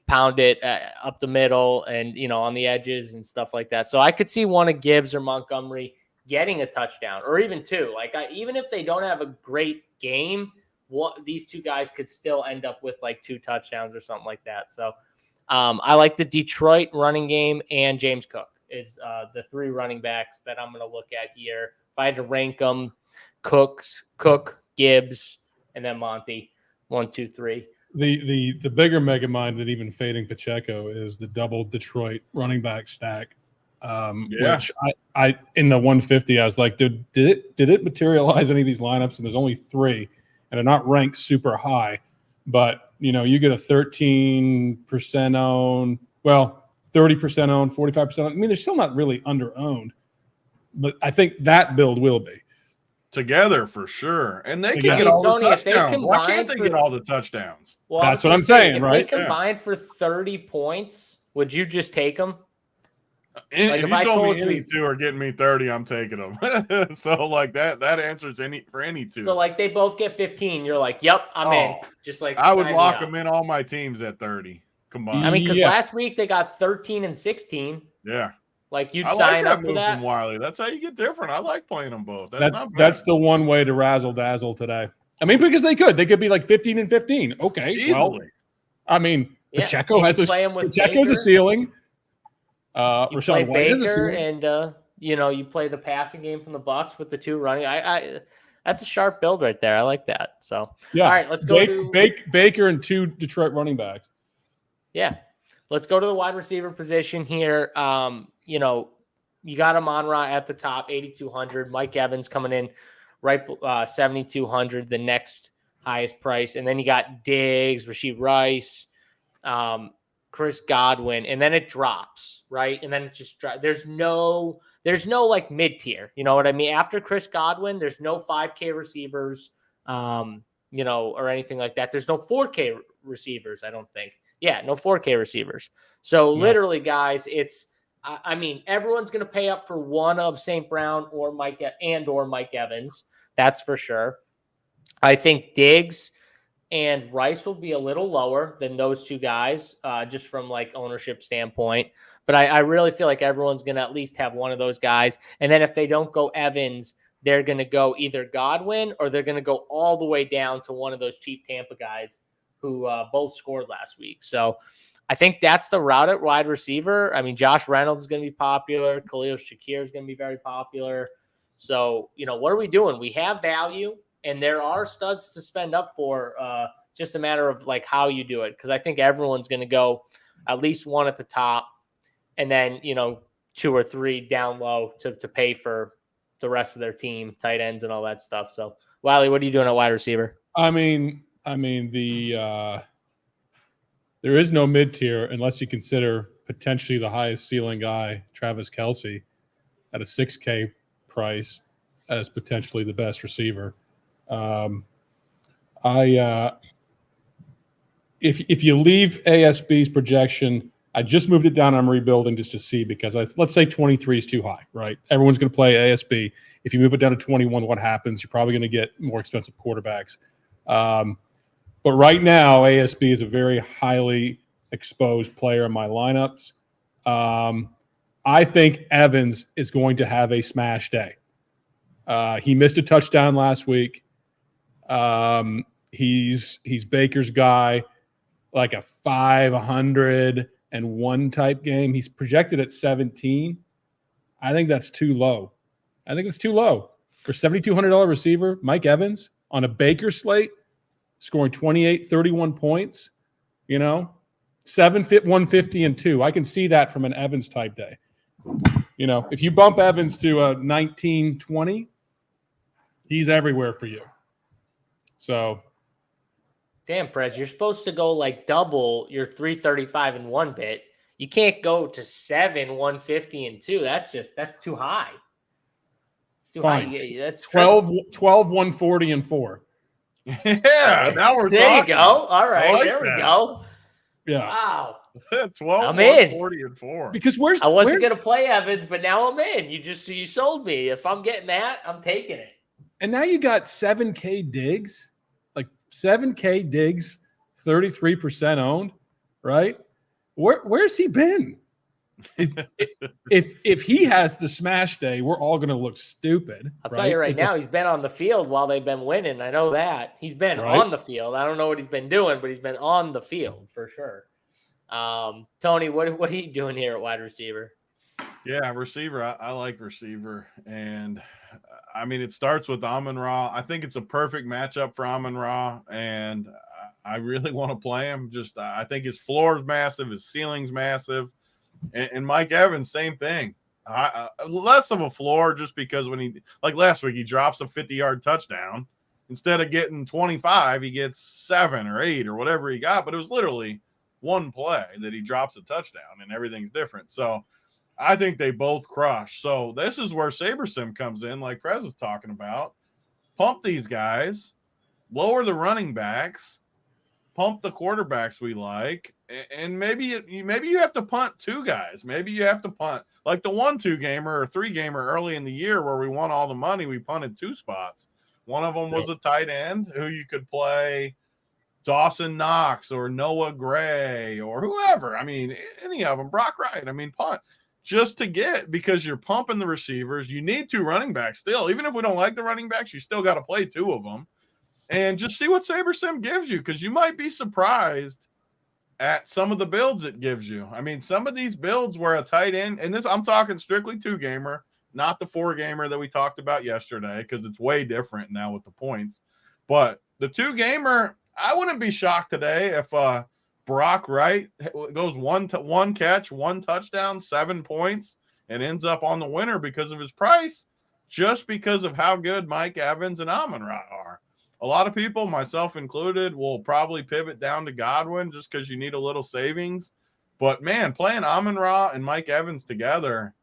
S1: pound it up the middle and, on the edges and stuff like that. So I could see one of Gibbs or Montgomery getting a touchdown, or even 2. Like, even if they don't have a great game, these 2 guys could still end up with like 2 touchdowns or something like that. So I like the Detroit running game, and James Cook is the 3 running backs that I'm going to look at here. If I had to rank them, Cook, Gibbs, and then Monty, 1, 2, 3.
S2: The bigger mega mind than even fading Pacheco is the double Detroit running back stack. Which I in the 150, I was like, did it materialize any of these lineups? And there's only 3, and they're not ranked super high, but you get a 13% owned, 30% owned, 45%. I mean, they're still not really under owned, but I think that build will be
S3: together for sure, and they can get
S1: all
S3: the touchdowns.
S1: If they combine,
S3: why can't they get all the touchdowns?
S1: Well,
S2: that's what I'm saying, right?
S1: If they combine for 30 points, would you just take them?
S3: If you told me any 2 are getting me 30, I'm taking them. So like that answers for any 2.
S1: So like they both get 15. You're like, yep, I'm in. Just like
S3: I would lock them in all my teams at 30 combined.
S1: I mean, because last week they got 13 and 16.
S3: Yeah.
S1: Like you'd sign up for that.
S3: From Wiley. That's how you get different. I like playing them both.
S2: That's the one way to razzle dazzle today. I mean, because they could be like 15 and 15. Okay.
S3: Easily.
S2: Well, I mean, Pacheco has Pacheco's a ceiling. Rashad White is a ceiling.
S1: And you play the passing game from the Bucs with the 2 running. I that's a sharp build right there. I like that. So
S2: yeah.
S1: All right, let's go to
S2: Baker and 2 Detroit running backs.
S1: Yeah. Let's go to the wide receiver position here. You got Amon-Ra at the top, 8,200. Mike Evans coming in right 7,200, the next highest price. And then you got Diggs, Rashee Rice, Chris Godwin, and then it drops, right? And then it just drops. There's no like mid-tier. You know what I mean? After Chris Godwin, there's no 5K receivers, or anything like that. There's no 4K receivers, I don't think. Yeah, no 4K receivers. So literally, guys, it's everyone's going to pay up for one of St. Brown or Mike Evans. That's for sure. I think Diggs and Rice will be a little lower than those 2 guys, just from like ownership standpoint. But I really feel like everyone's going to at least have one of those guys. And then if they don't go Evans, they're going to go either Godwin or they're going to go all the way down to one of those cheap Tampa guys who both scored last week. So I think that's the route at wide receiver. I mean, Josh Reynolds is going to be popular. Khalil Shakir is going to be very popular. So, what are we doing? We have value, and there are studs to spend up for. Just a matter of like how you do it. Because I think everyone's going to go at least one at the top, and then 2 or 3 down low to pay for the rest of their team, tight ends and all that stuff. So, Wiley, what are you doing at wide receiver?
S2: I mean, there is no mid-tier unless you consider potentially the highest ceiling guy, Travis Kelce, at a 6K price as potentially the best receiver. If you leave ASB's projection, I just moved it down. I'm rebuilding just to see because let's say 23 is too high, right? Everyone's going to play ASB. If you move it down to 21, what happens? You're probably going to get more expensive quarterbacks. But right now, ASB is a very highly exposed player in my lineups. I think Evans is going to have a smash day. He missed a touchdown last week. He's Baker's guy, like a 501 type game. He's projected at 17. I think that's too low. I think it's too low for $7,200 receiver. Mike Evans on a Baker slate, scoring 28, 31 points. 150 and 2. I can see that from an Evans type day. You know, if you bump Evans to a 19, 20, he's everywhere for you. So,
S1: damn, Prez, you're supposed to go like double your 335 in one bit. You can't go to 7, 150 and 2. That's too high. It's too
S2: fine.
S1: high. That's
S2: 12, 140 and 4.
S3: Yeah, now we're
S1: there
S3: talking.
S1: You go. All right,
S3: like
S1: there we
S3: that.
S1: go.
S2: Yeah.
S1: Wow.
S3: 12,
S1: I'm in.
S3: 140 and 4.
S2: Because
S1: I wasn't gonna play Evans, but now I'm in. You sold me. If I'm getting that, I'm taking it.
S2: And now you got 7K Diggs, like 7K Diggs, 33% owned, right? Where's he been? If he has the smash day, we're all going to look stupid.
S1: I'll tell you right now, he's been on the field while they've been winning. I know that. He's been on the field. I don't know what he's been doing, but he's been on the field for sure. Tony, what are you doing here at wide receiver?
S3: Yeah, receiver. I like receiver. And I mean, it starts with Amon-Ra. I think it's a perfect matchup for Amon-Ra. And I really want to play him. Just I think his floor is massive. His ceiling's massive. And Mike Evans, same thing. Less of a floor just because when he, like last week, he drops a 50-yard touchdown. Instead of getting 25, he gets 7 or 8 or whatever he got. But it was literally one play that he drops a touchdown and everything's different. So I think they both crush. So this is where SaberSim comes in, like Prez was talking about. Pump these guys, lower the running backs, pump the quarterbacks we like, and maybe you have to punt 2 guys. Maybe you have to punt like the 1-2 gamer or 3 gamer early in the year where we won all the money. We punted 2 spots. One of them was a tight end who you could play Dawson Knox or Noah Gray or whoever. I mean, any of them, Brock Wright. I mean, punt just to get, because you're pumping the receivers. You need 2 running backs still. Even if we don't like the running backs, you still got to play 2 of them. And just see what SaberSim gives you, because you might be surprised at some of the builds it gives you. I mean, some of these builds where a tight end, and this I'm talking strictly 2-gamer, not the 4-gamer that we talked about yesterday, because it's way different now with the points. But the 2-gamer, I wouldn't be shocked today if Brock Wright goes 1 catch, 1 touchdown, 7 points, and ends up on the winner because of his price, just because of how good Mike Evans and Amon-Ra are. A lot of people, myself included, will probably pivot down to Godwin just because you need a little savings. But, man, playing Amon-Ra and Mike Evans together,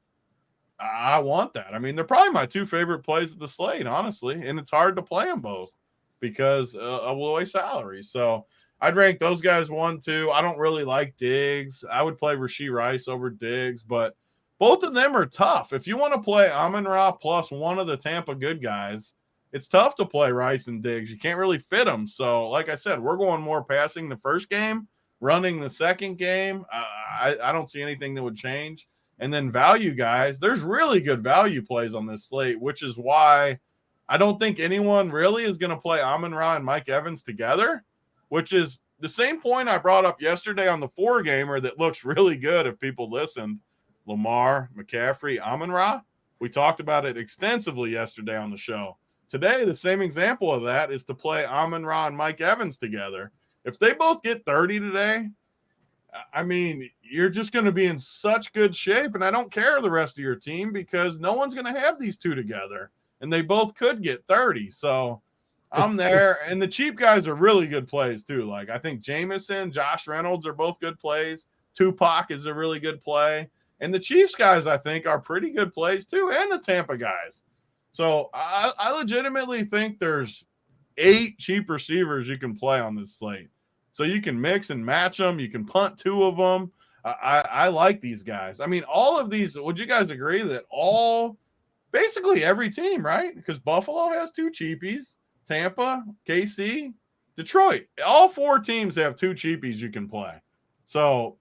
S3: I want that. I mean, they're probably my 2 favorite plays of the slate, honestly, and it's hard to play them both because of low salary. So I'd rank those guys 1, 2. I don't really like Diggs. I would play Rashee Rice over Diggs, but both of them are tough. If you want to play Amon-Ra plus one of the Tampa good guys, it's tough to play Rice and Diggs. You can't really fit them. So, like I said, we're going more passing the first game, running the second game. I don't see anything that would change. And then value guys, there's really good value plays on this slate, which is why I don't think anyone really is going to play Amon-Ra and Mike Evans together, which is the same point I brought up yesterday on the 4-gamer that looks really good if people listened. Lamar, McCaffrey, Amon-Ra. We talked about it extensively yesterday on the show. Today, the same example of that is to play Amon-Ra and Mike Evans together. If they both get 30 today, I mean, you're just going to be in such good shape, and I don't care the rest of your team because no one's going to have these 2 together, and they both could get 30. So I'm there, and the cheap guys are really good plays too. Like I think Jameson, Josh Reynolds are both good plays. Tupac is a really good play, and the Chiefs guys I think are pretty good plays too, and the Tampa guys. So I legitimately think there's 8 cheap receivers you can play on this slate. So you can mix and match them. You can punt 2 of them. I like these guys. I mean, all of these, would you guys agree that basically every team, right? Because Buffalo has 2 cheapies, Tampa, KC, Detroit. All 4 teams have 2 cheapies you can play. So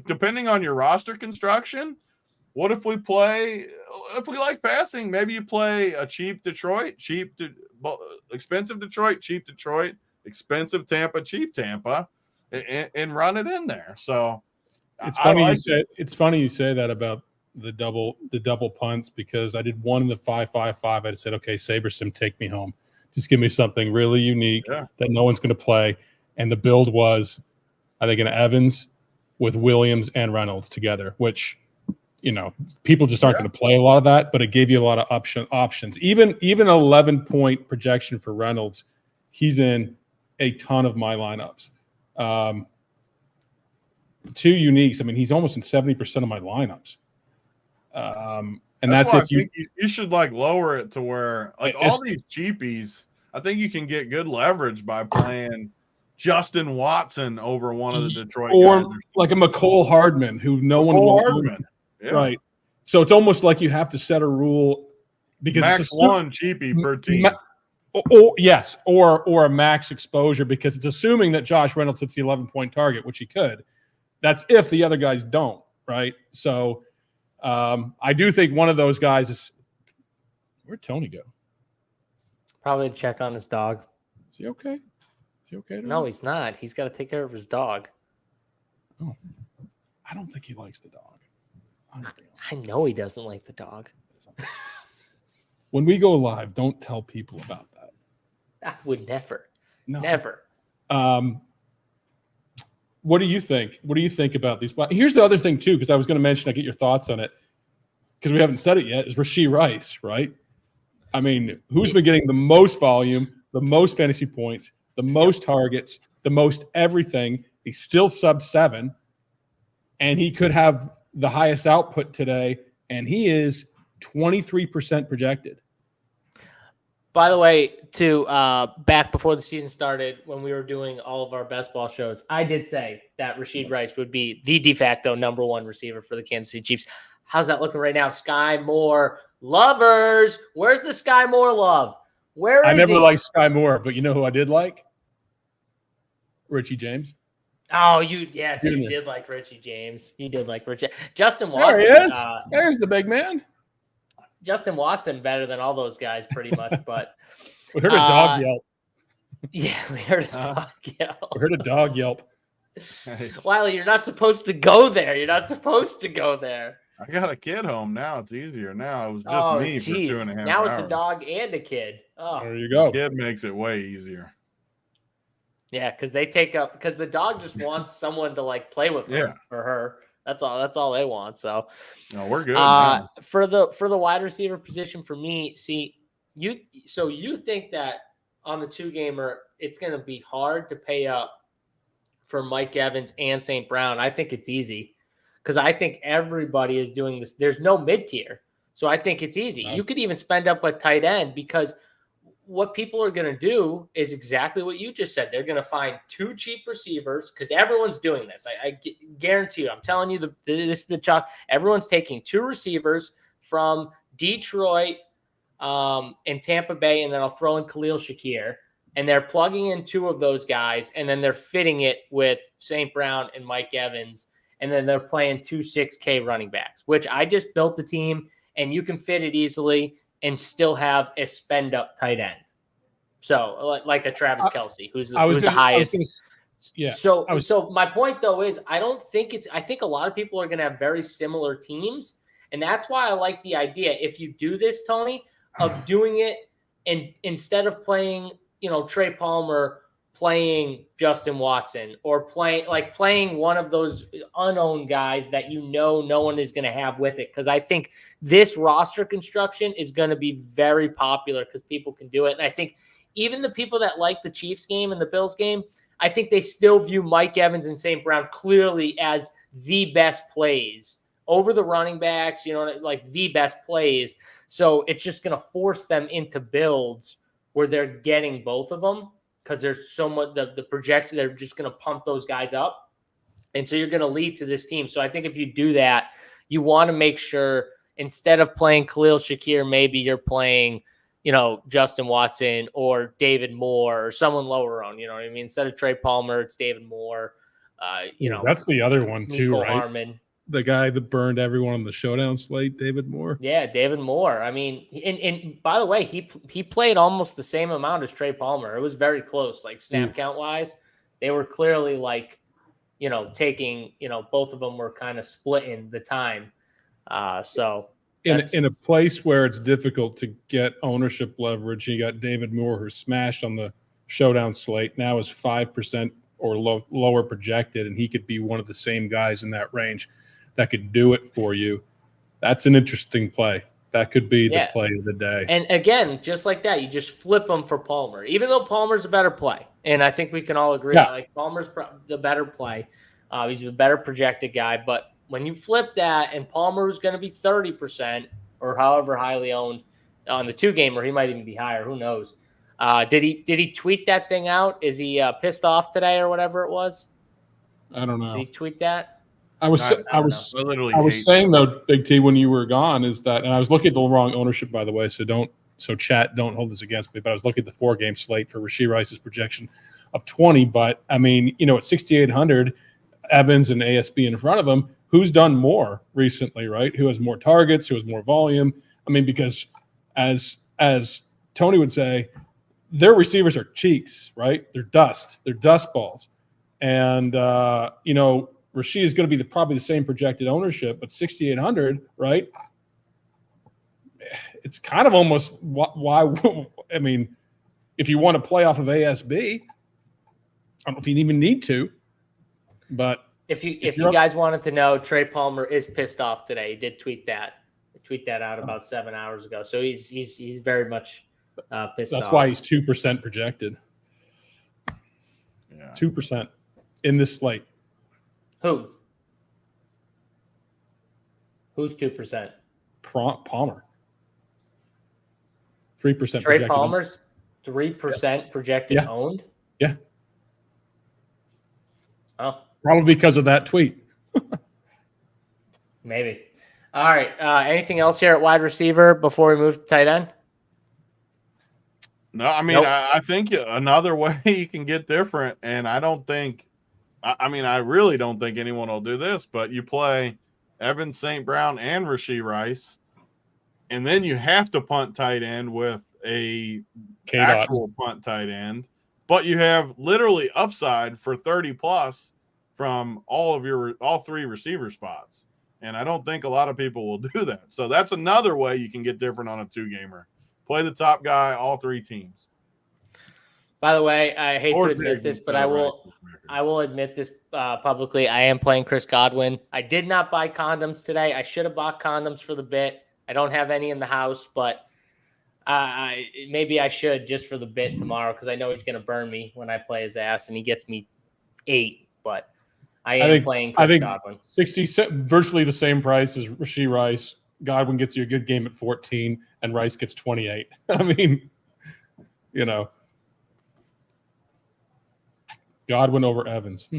S3: depending on your roster construction, what if we like passing, maybe you play a cheap Detroit, expensive Detroit, cheap Detroit, expensive Tampa, cheap Tampa, and run it in there. So
S2: it's funny you say that about the double punts, because I did one in the 5-5-5. I said, okay, SaberSim, take me home. Just give me something really unique that no one's going to play. And the build was, I think, an Evans, with Williams and Reynolds together, which, people just aren't going to play a lot of that, but it gave you a lot of options. Even 11-point projection for Reynolds, he's in a ton of my lineups. Two uniques. I mean, he's almost in 70% of my lineups. And that's
S3: why
S2: if
S3: I think you should lower it to where all these cheapies, I think you can get good leverage by playing Justin Watson over one of the Detroit
S2: or
S3: guys.
S2: Like a McCole Hardman who no one will own.
S3: Yeah.
S2: Right. So it's almost like you have to set a rule because
S3: max one cheapie per team.
S2: Yes, or a max exposure, because it's assuming that Josh Reynolds hits the 11-point target, which he could. That's if the other guys don't, right? So I do think one of those guys is – where'd Tony go?
S1: Probably check on his dog.
S2: Is he okay? Is he okay?
S1: No, he's not. He's got to take care of his dog.
S2: Oh, I don't think he likes the dog.
S1: I know he doesn't like the dog.
S2: When we go live, don't tell people about that.
S1: I would never.
S2: No.
S1: Never.
S2: What do you think? What do you think about these? Here's the other thing, too, because I was going to mention, I get your thoughts on it, because we haven't said it yet, is Rashee Rice, right? I mean, who's been getting the most volume, the most fantasy points, the most targets, the most everything? He's still sub-7, and he could have the highest output today, and he is 23% projected.
S1: By the way, back before the season started, when we were doing all of our best ball shows, I did say that Rashee Rice would be the de facto number one receiver for the Kansas City Chiefs. How's that looking right now? Sky Moore lovers. Where's the Sky Moore love? Where is
S2: I never
S1: he?
S2: liked Sky Moore, but you know who I did like? Richie James.
S1: Oh, you did like Richie James. You did like Richie. Justin Watson.
S2: There he is. There's the big man.
S1: Justin Watson better than all those guys pretty much, but
S2: we heard a dog yelp.
S1: Yeah, we heard a dog yelp.
S2: We heard a dog yelp.
S1: Wiley, you're not supposed to go there. You're not supposed to go there.
S3: I got a kid home now. It's easier now. It was just me for 2.5 hours.
S1: Now it's a dog and a kid. Oh,
S2: there you go.
S3: The kid makes it way easier.
S1: Yeah, because the dog just wants someone to play with him or her. That's all they want. So
S3: no, we're good.
S1: For the wide receiver position for me, you think that on the 2-gamer it's gonna be hard to pay up for Mike Evans and St. Brown. I think it's easy because I think everybody is doing this. There's no mid-tier. So I think it's easy. You could even spend up a tight end, because what people are going to do is exactly what you just said. They're going to find 2 cheap receivers, because everyone's doing this. I guarantee you. I'm telling you, this is the chalk. Everyone's taking 2 receivers from Detroit and Tampa Bay, and then I'll throw in Khalil Shakir, and they're plugging in 2 of those guys, and then they're fitting it with St. Brown and Mike Evans, and then they're playing 2 6K running backs, which I just built the team, and you can fit it easily and still have a spend up tight end. So like a Travis Kelce, who's the highest. So my point though is I think a lot of people are going to have very similar teams. And that's why I like the idea, if you do this, Tony, of doing it and instead of playing, Trey Palmer, playing Justin Watson, or playing one of those unowned guys that no one is going to have with it. Because I think this roster construction is going to be very popular because people can do it. And I think even the people that like the Chiefs game and the Bills game, I think they still view Mike Evans and St. Brown clearly as the best plays over the running backs, the best plays. So it's just going to force them into builds where they're getting both of them, because there's so much the projection, they're just going to pump those guys up. And so you're going to lead to this team. So I think if you do that, you want to make sure instead of playing Khalil Shakir, maybe you're playing, Justin Watson or David Moore or someone lower on, you know what I mean? Instead of Trey Palmer, it's David Moore.
S2: That's the other one too,
S1: Mecole
S2: right?
S1: Hardman.
S2: The guy that burned everyone on the showdown slate, David Moore.
S1: Yeah, David Moore. I mean, and by the way, he played almost the same amount as Trey Palmer. It was very close, snap count wise. They were clearly taking, both of them were kind of splitting the time. So
S2: in a place where it's difficult to get ownership leverage, you got David Moore, who smashed on the showdown slate, now is 5% or lower projected, and he could be one of the same guys in that range that could do it for you. That's an interesting play. That could be the play of the day.
S1: And again, just like that, you just flip him for Palmer, even though Palmer's a better play. And I think we can all agree that like Palmer's the better play. He's a better projected guy. But when you flip that and Palmer was going to be 30% or however highly owned on the 2-gamer, he might even be higher. Who knows? Did he tweet that thing out? Is he pissed off today or whatever it was?
S2: I don't know.
S1: Did he tweet that?
S2: I was saying though, Big T, when you were gone, is that, and I was looking at the wrong ownership, by the way. So chat, don't hold this against me. But I was looking at the 4-game slate for Rashee Rice's projection of 20. But I mean, at 6,800, Evans and ASB in front of him. Who's done more recently, right? Who has more targets? Who has more volume? I mean, because as Tony would say, their receivers are cheeks, right? They're dust. They're dust balls, and Rashee is going to be probably the same projected ownership, but 6,800, right? It's kind of almost why. I mean, if you want to play off of ASB, I don't know if you even need to. But
S1: if you guys wanted to know, Trey Palmer is pissed off today. He did tweet that. He tweeted that out about 7 hours ago. So he's very much pissed off.
S2: That's why he's 2% projected.
S3: Yeah,
S2: 2% in this slate.
S1: Who? Who's 2%?
S2: Palmer. 3%
S1: Trey Palmer's 3% projected owned?
S2: Yeah.
S1: Oh.
S2: Probably because of that tweet.
S1: Maybe. All right. Anything else here at wide receiver before we move to tight end?
S3: No, I mean, I think another way you can get different, and I really don't think anyone will do this, but you play Evans, St. Brown, and Rashee Rice, and then you have to punt tight end with a actual punt tight end, but you have literally upside for 30 plus from all 3 receiver spots. And I don't think a lot of people will do that. So that's another way you can get different on a 2-gamer. Play the top guy, all 3 teams.
S1: By the way, I hate to admit this, but I will admit this publicly. I am playing Chris Godwin. I did not buy condoms today. I should have bought condoms for the bit. I don't have any in the house, but maybe I should just for the bit tomorrow because I know he's going to burn me when I play his ass, and he gets me 8. But I am playing Chris Godwin. 60,
S2: virtually the same price as Rashee Rice. Godwin gets you a good game at 14, and Rice gets 28. I mean, Godwin over Evans.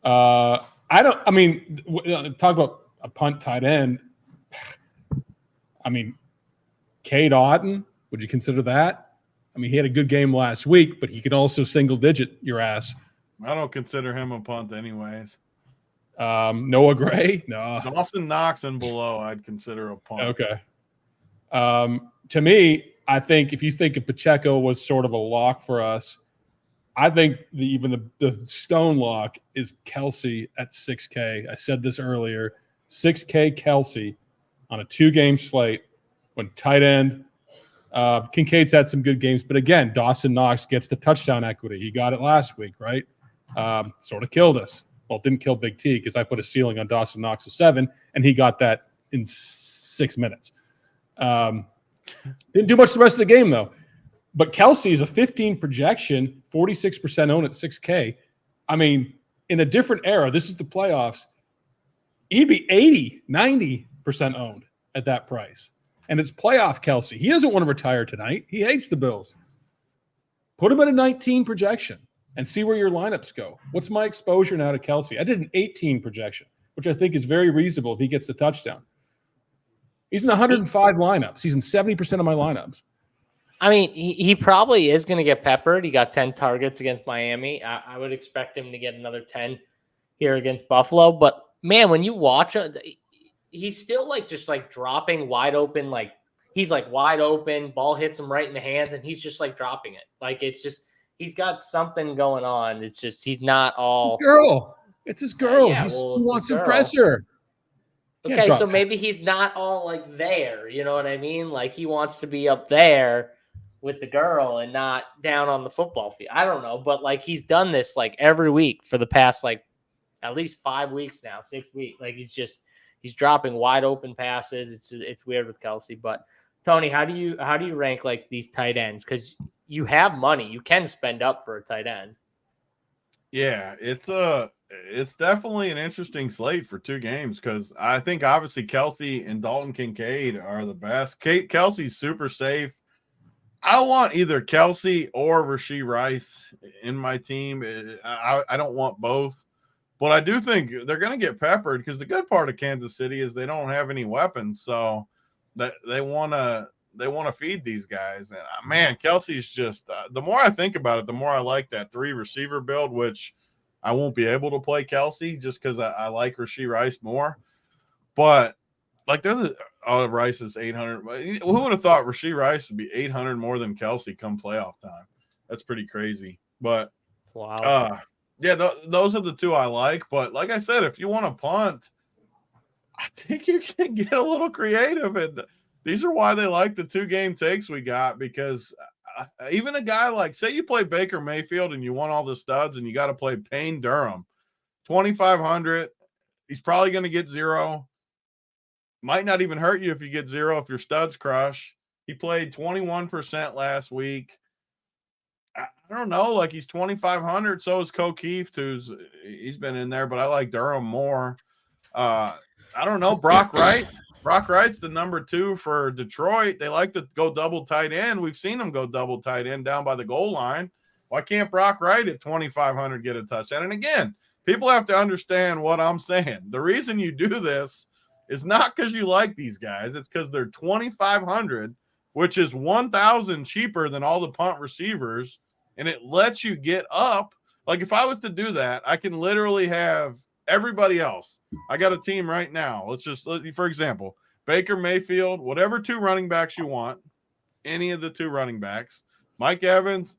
S2: Talk about a punt tight end. I mean, Cade Otton, would you consider that? I mean, he had a good game last week, but he could also single-digit your ass.
S3: I don't consider him a punt anyways.
S2: Noah Gray? No.
S3: Dawson Knox and below, I'd consider a punt.
S2: Okay. To me, I think if you think of Pacheco was sort of a lock for us, I think the stone lock is Kelsey at 6K. I said this earlier. 6K Kelsey on a 2-game slate when tight end. Kincaid's had some good games, but again, Dawson Knox gets the touchdown equity. He got it last week, right? Sort of killed us. Well, it didn't kill Big T because I put a ceiling on Dawson Knox of 7, and he got that in 6 minutes. Didn't do much the rest of the game, though. But Kelsey is a 15 projection, 46% owned at 6K. I mean, in a different era, this is the playoffs, he'd be 80, 90% owned at that price. And it's playoff Kelsey. He doesn't want to retire tonight. He hates the Bills. Put him at a 19 projection and see where your lineups go. What's my exposure now to Kelsey? I did an 18 projection, which I think is very reasonable if he gets the touchdown. He's in 105 lineups. He's in 70% of my lineups.
S1: I mean, he probably is going to get peppered. He got 10 targets against Miami. I would expect him to get another 10 here against Buffalo. But, man, when you watch it, he's still just dropping wide open. Like, he's wide open. Ball hits him right in the hands, and he's just dropping it. It's just he's got something going on. It's just he's not all –
S2: girl. It's his girl.
S1: Yeah,
S2: he wants to impress her.
S1: Okay, so maybe he's not all there. You know what I mean? He wants to be up there. with the girl and not down on the football field. I don't know, but like he's done this like every week for the past like at least 5 weeks now, 6 weeks. Like he's dropping wide open passes. It's weird with Kelsey, but Tony, how do you rank like these tight ends? Because you have money, you can spend up for a tight end.
S3: Yeah, it's definitely an interesting slate for 2 games because I think obviously Kelsey and Dalton Kincaid are the best. Kelsey's super safe. I want either Kelsey or Rashee Rice in my team. I don't want both, but I do think they're going to get peppered because the good part of Kansas City is they don't have any weapons, so that they want to feed these guys. And man, Kelsey's just the more I think about it, the more I like that 3 receiver build, which I won't be able to play Kelsey just because I like Rashee Rice more. But like Rice is 800. Who would have thought Rashee Rice would be 800 more than Kelsey come playoff time? That's pretty crazy. But
S1: wow.
S3: Yeah, those are the 2 I like. But like I said, if you want to punt, I think you can get a little creative. And these are why they like the 2-game takes we got, because even a guy like, say you play Baker Mayfield and you want all the studs and you got to play Payne Durham, 2,500. He's probably going to get 0. Might not even hurt you if you get 0 if your studs crush. He played 21% last week. I don't know, like he's 2,500. So is O'Keefe, he's been in there, but I like Durham more. I don't know, Brock Wright. Brock Wright's the number 2 for Detroit. They like to go double tight end. We've seen them go double tight end down by the goal line. Why can't Brock Wright at 2,500 get a touchdown? And again, people have to understand what I'm saying. The reason you do this is not because you like these guys. It's because they're 2,500, which is 1,000 cheaper than all the punt receivers, and it lets you get up. Like if I was to do that, I can literally have everybody else. I got a team right now. For example, Baker Mayfield, whatever 2 running backs you want, any of the 2 running backs, Mike Evans,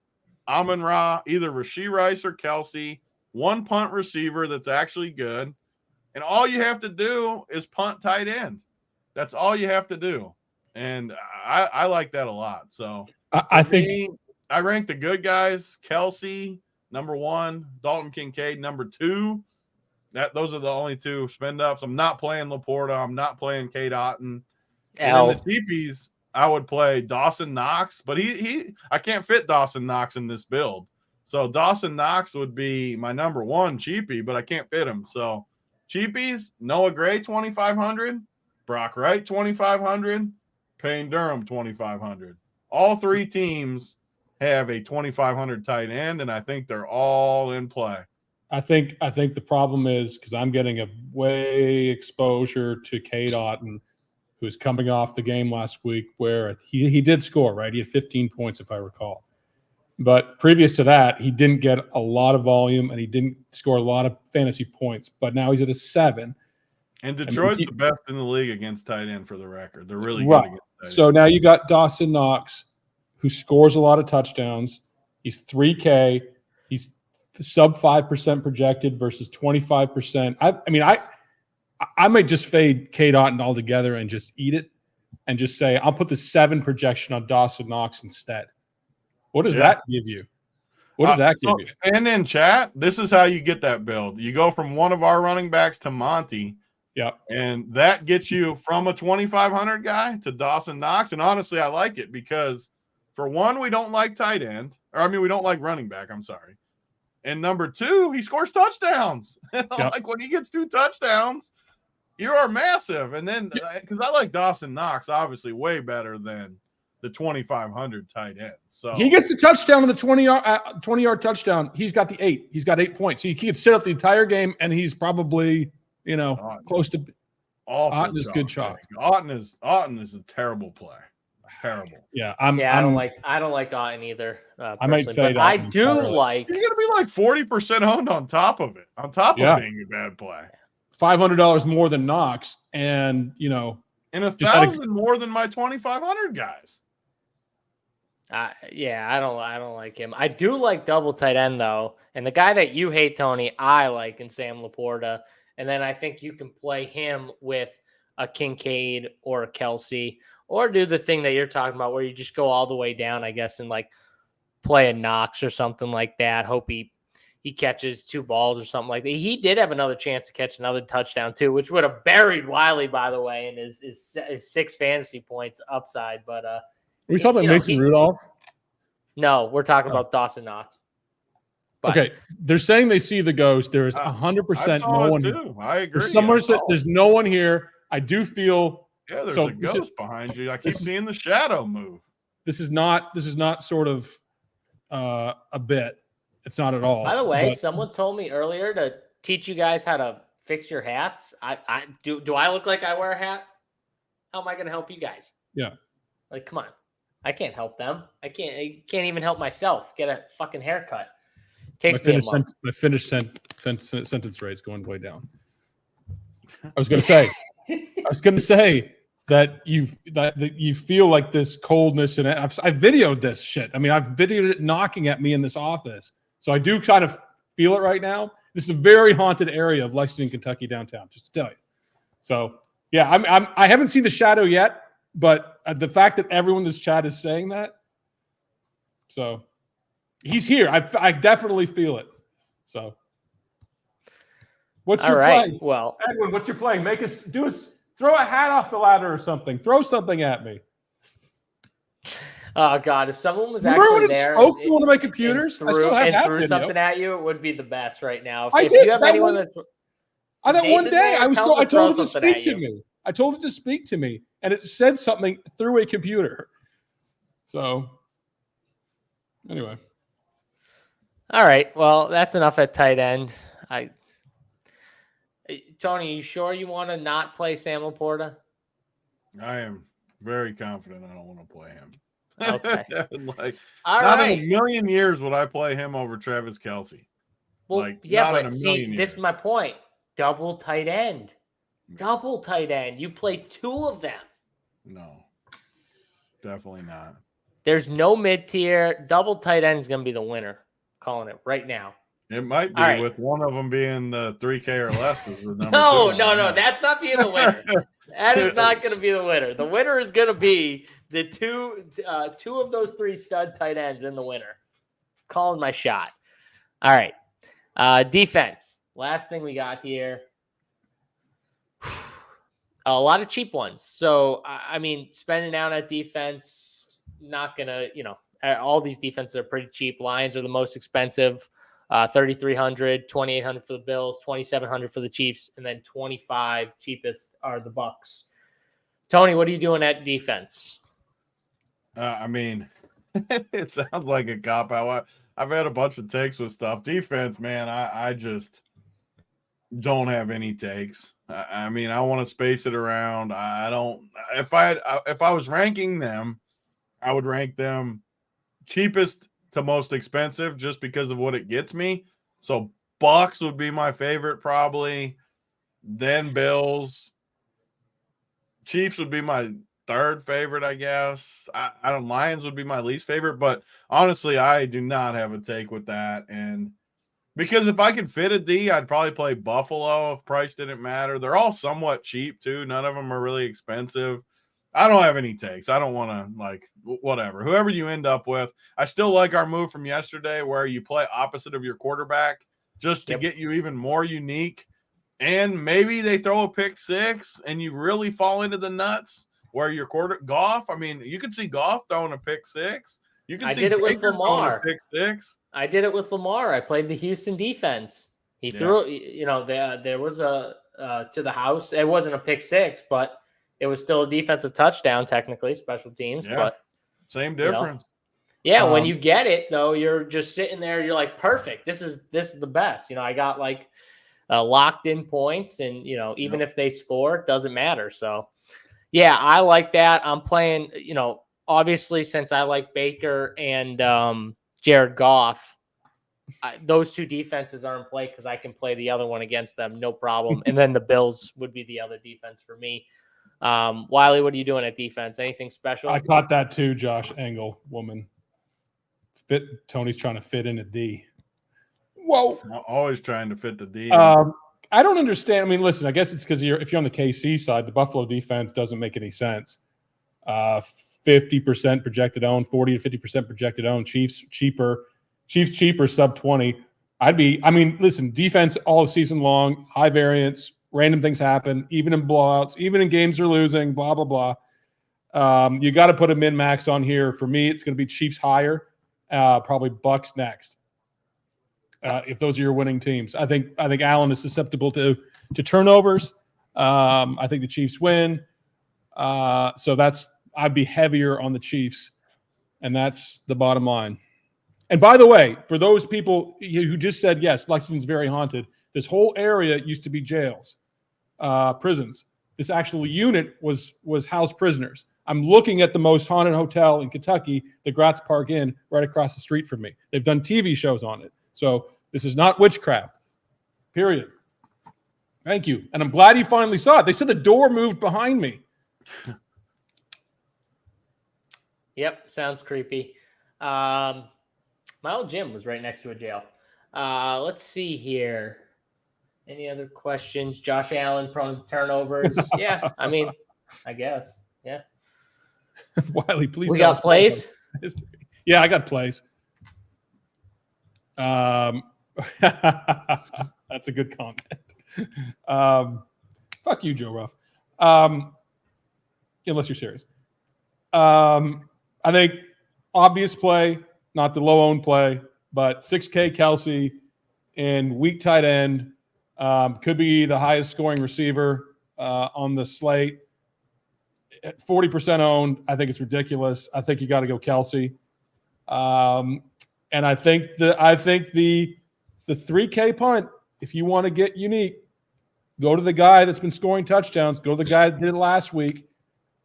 S3: Amon-Ra, either Rashee Rice or Kelsey, 1 punt receiver that's actually good. And all you have to do is punt tight end. That's all you have to do. And I like that a lot. So
S2: I think
S3: I rank the good guys, Kelsey, number 1, Dalton Kincaid, number 2. Those are the only 2 spend ups. I'm not playing Laporta. I'm not playing Cade Otton. And then the cheapies, I would play Dawson Knox, but I can't fit Dawson Knox in this build. So Dawson Knox would be my number 1 cheapie, but I can't fit him. So cheapies, Noah Gray, 2,500, Brock Wright, 2,500, Payne Durham, 2,500. All 3 teams have a 2,500 tight end, and I think they're all in play.
S2: I think the problem is because I'm getting a way exposure to Cade Otton, who's coming off the game last week where he did score, right? He had 15 points, if I recall. But previous to that, he didn't get a lot of volume and he didn't score a lot of fantasy points. But now he's at a 7.
S3: And Detroit's the best in the league against tight end, for the record. They're really
S2: right.
S3: good against tight end.
S2: So now you got Dawson Knox, who scores a lot of touchdowns. He's 3K. He's sub 5% projected versus 25%. I might just fade Cade Otton altogether and just eat it and just say, I'll put the 7 projection on Dawson Knox instead. What does that give you? What does that give you?
S3: And in chat, this is how you get that build. You go from one of our running backs to Monty.
S2: Yeah.
S3: And that gets you from a 2,500 guy to Dawson Knox. And honestly, I like it because for one, we don't like tight end. We don't like running back. I'm sorry. And number 2, he scores touchdowns. Like when he gets 2 touchdowns, you are massive. And then because I like Dawson Knox, obviously way better than the 2,500 tight end. So
S2: he gets the touchdown on the 20-yard touchdown. He's got the 8. He's got 8 points. So he could sit up the entire game, and he's probably close to. Otton is good chalk.
S3: Otton is a terrible play. Terrible.
S2: Yeah,
S1: I don't like Otton either.
S2: I might fade.
S1: I do like.
S3: You're gonna be like 40% owned on top of it. On top of being a bad play.
S2: $500 more than Knox, and
S3: and 1,000 more than my 2,500 guys.
S1: I don't like him. I do like double tight end though, and the guy that you hate, Tony, I like in Sam Laporta, and then I think you can play him with a Kincaid or a Kelsey, or do the thing that you're talking about where you just go all the way down, I guess, and like play a Knox or something like that. Hope he catches 2 balls or something like that. He did have another chance to catch another touchdown too, which would have buried Wiley, by the way, and his 6 fantasy points upside. But
S2: are we talking about Mason Rudolph?
S1: No, we're talking about Dawson Knox. But,
S2: okay, they're saying they see the ghost. There is 100% no one.
S3: Too. I agree.
S2: Somewhere said there's no one here. I do feel
S3: there's a ghost behind you. I keep seeing the shadow move.
S2: This is not sort of a bit. It's not at all.
S1: By the way, someone told me earlier to teach you guys how to fix your hats. I do I look like I wear a hat? How am I going to help you guys?
S2: Yeah.
S1: Like, come on. I can't help them. I can't even help myself get a fucking haircut. Takes me a month.
S2: My finished sentence rate is going way down. I was going to say that you feel like this coldness, and I've videoed this shit. I mean, I've videoed it knocking at me in this office. So I do kind of feel it right now. This is a very haunted area of Lexington, Kentucky downtown, just to tell you. So yeah, I haven't seen the shadow yet, but the fact that everyone in this chat is saying that, so he's here. I definitely feel it. So what's your play?
S1: Well,
S2: Edwin, what's your play? Throw a hat off the ladder or something. Throw something at me.
S1: Oh God! If someone was
S2: remember
S1: actually
S2: when it
S1: there,
S2: smokes one of my computers, I still have
S1: threw something at you, it would be the best right now.
S2: I
S1: you have anyone that's,
S2: I thought one day I told it to speak to me. I told it to speak to me, and it said something through a computer. So, anyway.
S1: All right. Well, that's enough at tight end. Tony, you sure you want to not play Sam Laporta?
S3: I am very confident I don't want to play him.
S1: Okay.
S3: Not in a million years would I play him over Travis Kelce.
S1: Well, but see, this is my point. Double tight end. Double tight end. You play 2 of them.
S3: No, definitely not.
S1: There's no mid-tier. Double tight end is going to be the winner. Calling it right now.
S3: It might be with one of them being the 3K or less. Is the number
S1: no. That's not being the winner. That is not going to be the winner. The winner is going to be the two of those 3 stud tight ends in the winner. Calling my shot. All right. Defense. Last thing we got here. A lot of cheap ones. So, I mean, spending down at defense, not going to, all these defenses are pretty cheap. Lions are the most expensive. 3,300, 2,800 for the Bills, 2,700 for the Chiefs, and then 25 cheapest are the Bucks. Tony, what are you doing at defense?
S3: I mean, it sounds like a cop out. I've had a bunch of takes with stuff. Defense, man, I just don't have any takes. I mean, I want to space it around. I don't. If I was ranking them, I would rank them cheapest to most expensive just because of what it gets me. So Bucks would be my favorite probably. Then Bills. Chiefs would be my 3rd favorite, I guess. I don't. Lions would be my least favorite, but honestly, I do not have a take with that. And because if I could fit a D, I'd probably play Buffalo if price didn't matter. They're all somewhat cheap too. None of them are really expensive. I don't have any takes. I don't want to, whatever. Whoever you end up with. I still like our move from yesterday where you play opposite of your quarterback just to get you even more unique. And maybe they throw a pick 6 and you really fall into the nuts where your Goff. I mean, you could see Goff throwing a pick 6. You can see
S1: did it with Lamar.
S3: Pick 6.
S1: I did it with Lamar. I played the Houston defense. He threw, there was a to the house. It wasn't a pick 6, but it was still a defensive touchdown, technically, special teams.
S3: Yeah,
S1: but
S3: same difference.
S1: When you get it, though, you're just sitting there. You're like, perfect. This is the best. I got locked in points, and even if they score, it doesn't matter. So, yeah, I like that. I'm playing. Obviously, since I like Baker and Jared Goff, those 2 defenses are in play because I can play the other one against them, no problem. And then the Bills would be the other defense for me. Wiley, what are you doing at defense? Anything special?
S2: I caught that too, Josh Engel, woman. Tony's trying to fit in a D. Whoa.
S3: I'm always trying to fit the D.
S2: I don't understand. I mean, listen, I guess it's because if you're on the KC side, the Buffalo defense doesn't make any sense. 50% projected own, 40 to 50% projected own. Chiefs cheaper, sub 20. Listen, defense all season long, high variance, random things happen, even in blowouts, even in games they're losing, blah, blah, blah. You got to put a min-max on here. For me, it's going to be Chiefs higher, probably Bucks next. If those are your winning teams, I think Allen is susceptible to turnovers. I think the Chiefs win. So I'd be heavier on the Chiefs, and that's the bottom line. And by the way, for those people who just said, yes, Lexington's very haunted, this whole area used to be jails, prisons. This actual unit was house prisoners. I'm looking at the most haunted hotel in Kentucky, the Gratz Park Inn, right across the street from me. They've done TV shows on it. So this is not witchcraft, period. Thank you. And I'm glad you finally saw it. They said the door moved behind me.
S1: Yep, sounds creepy. My old gym was right next to a jail. Let's see here. Any other questions? Josh Allen prone to turnovers. Yeah, I guess. Yeah.
S2: Wiley, please.
S1: We got plays.
S2: Yeah, I got plays. That's a good comment. Fuck you, Joe Ruff. Unless you're serious. I think obvious play, not the low owned play, but 6K Kelsey and weak tight end could be the highest scoring receiver on the slate. At 40% owned, I think it's ridiculous. I think you got to go Kelsey. And I think the 3K punt, if you want to get unique, go to the guy that's been scoring touchdowns. Go to the guy that did it last week.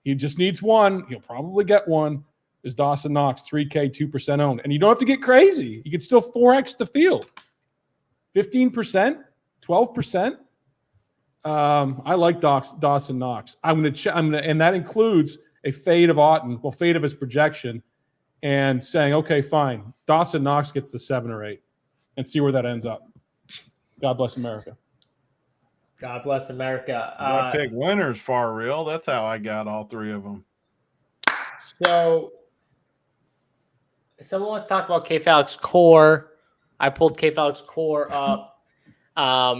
S2: He just needs one. He'll probably get one. Is Dawson Knox, 3K, 2% owned. And you don't have to get crazy. You can still 4X the field. 15%, 12%. I like Dawson Knox. And that includes a fade of Otton, fade of his projection, and saying, okay, fine. Dawson Knox gets the 7 or 8 and see where that ends up. God bless America.
S1: God bless America.
S3: I pick winners far real. That's how I got all 3 of them.
S1: So someone wants to talk about K-Falix core. I pulled K-Falix core up.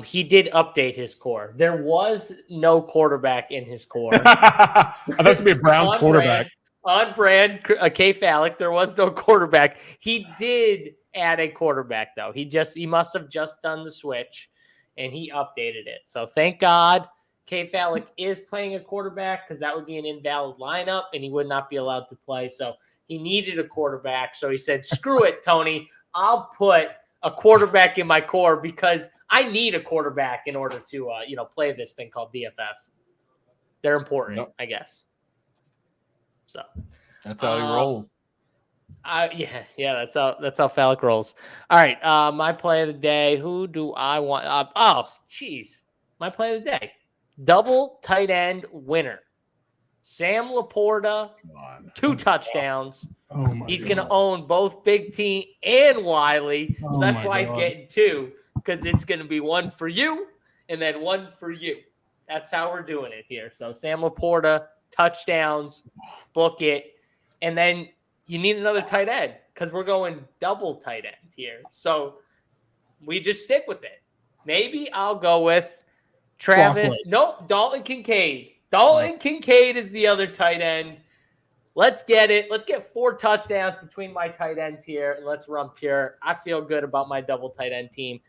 S1: He did update his core. There was no quarterback in his core.
S2: I thought it was going to be a Browns quarterback.
S1: On brand, K-Falix, there was no quarterback. He did add a quarterback, though. He must have just done the switch, and he updated it. So thank God K-Falix is playing a quarterback, because that would be an invalid lineup, and he would not be allowed to play. So he needed a quarterback. So he said, screw it, Tony. I'll put a quarterback in my core because I need a quarterback in order to, play this thing called DFS. They're important, I guess. So
S3: that's how he rolls.
S1: That's how Fallic rolls. All right, my play of the day. Who do I want? My play of the day. Double tight end winner. Sam Laporta, 2 touchdowns. He's going to own both Big T and Wiley. So that's why he's getting 2, because it's going to be 1 for you and then 1 for you. That's how we're doing it here. So Sam Laporta, touchdowns, book it. And then you need another tight end because we're going double tight end here. So we just stick with it. Maybe I'll go with Travis. Nope, Dalton Kincaid. Dalton Kincaid is the other tight end. Let's get it. Let's get 4 touchdowns between my tight ends here, and let's run pure. I feel good about my double tight end team.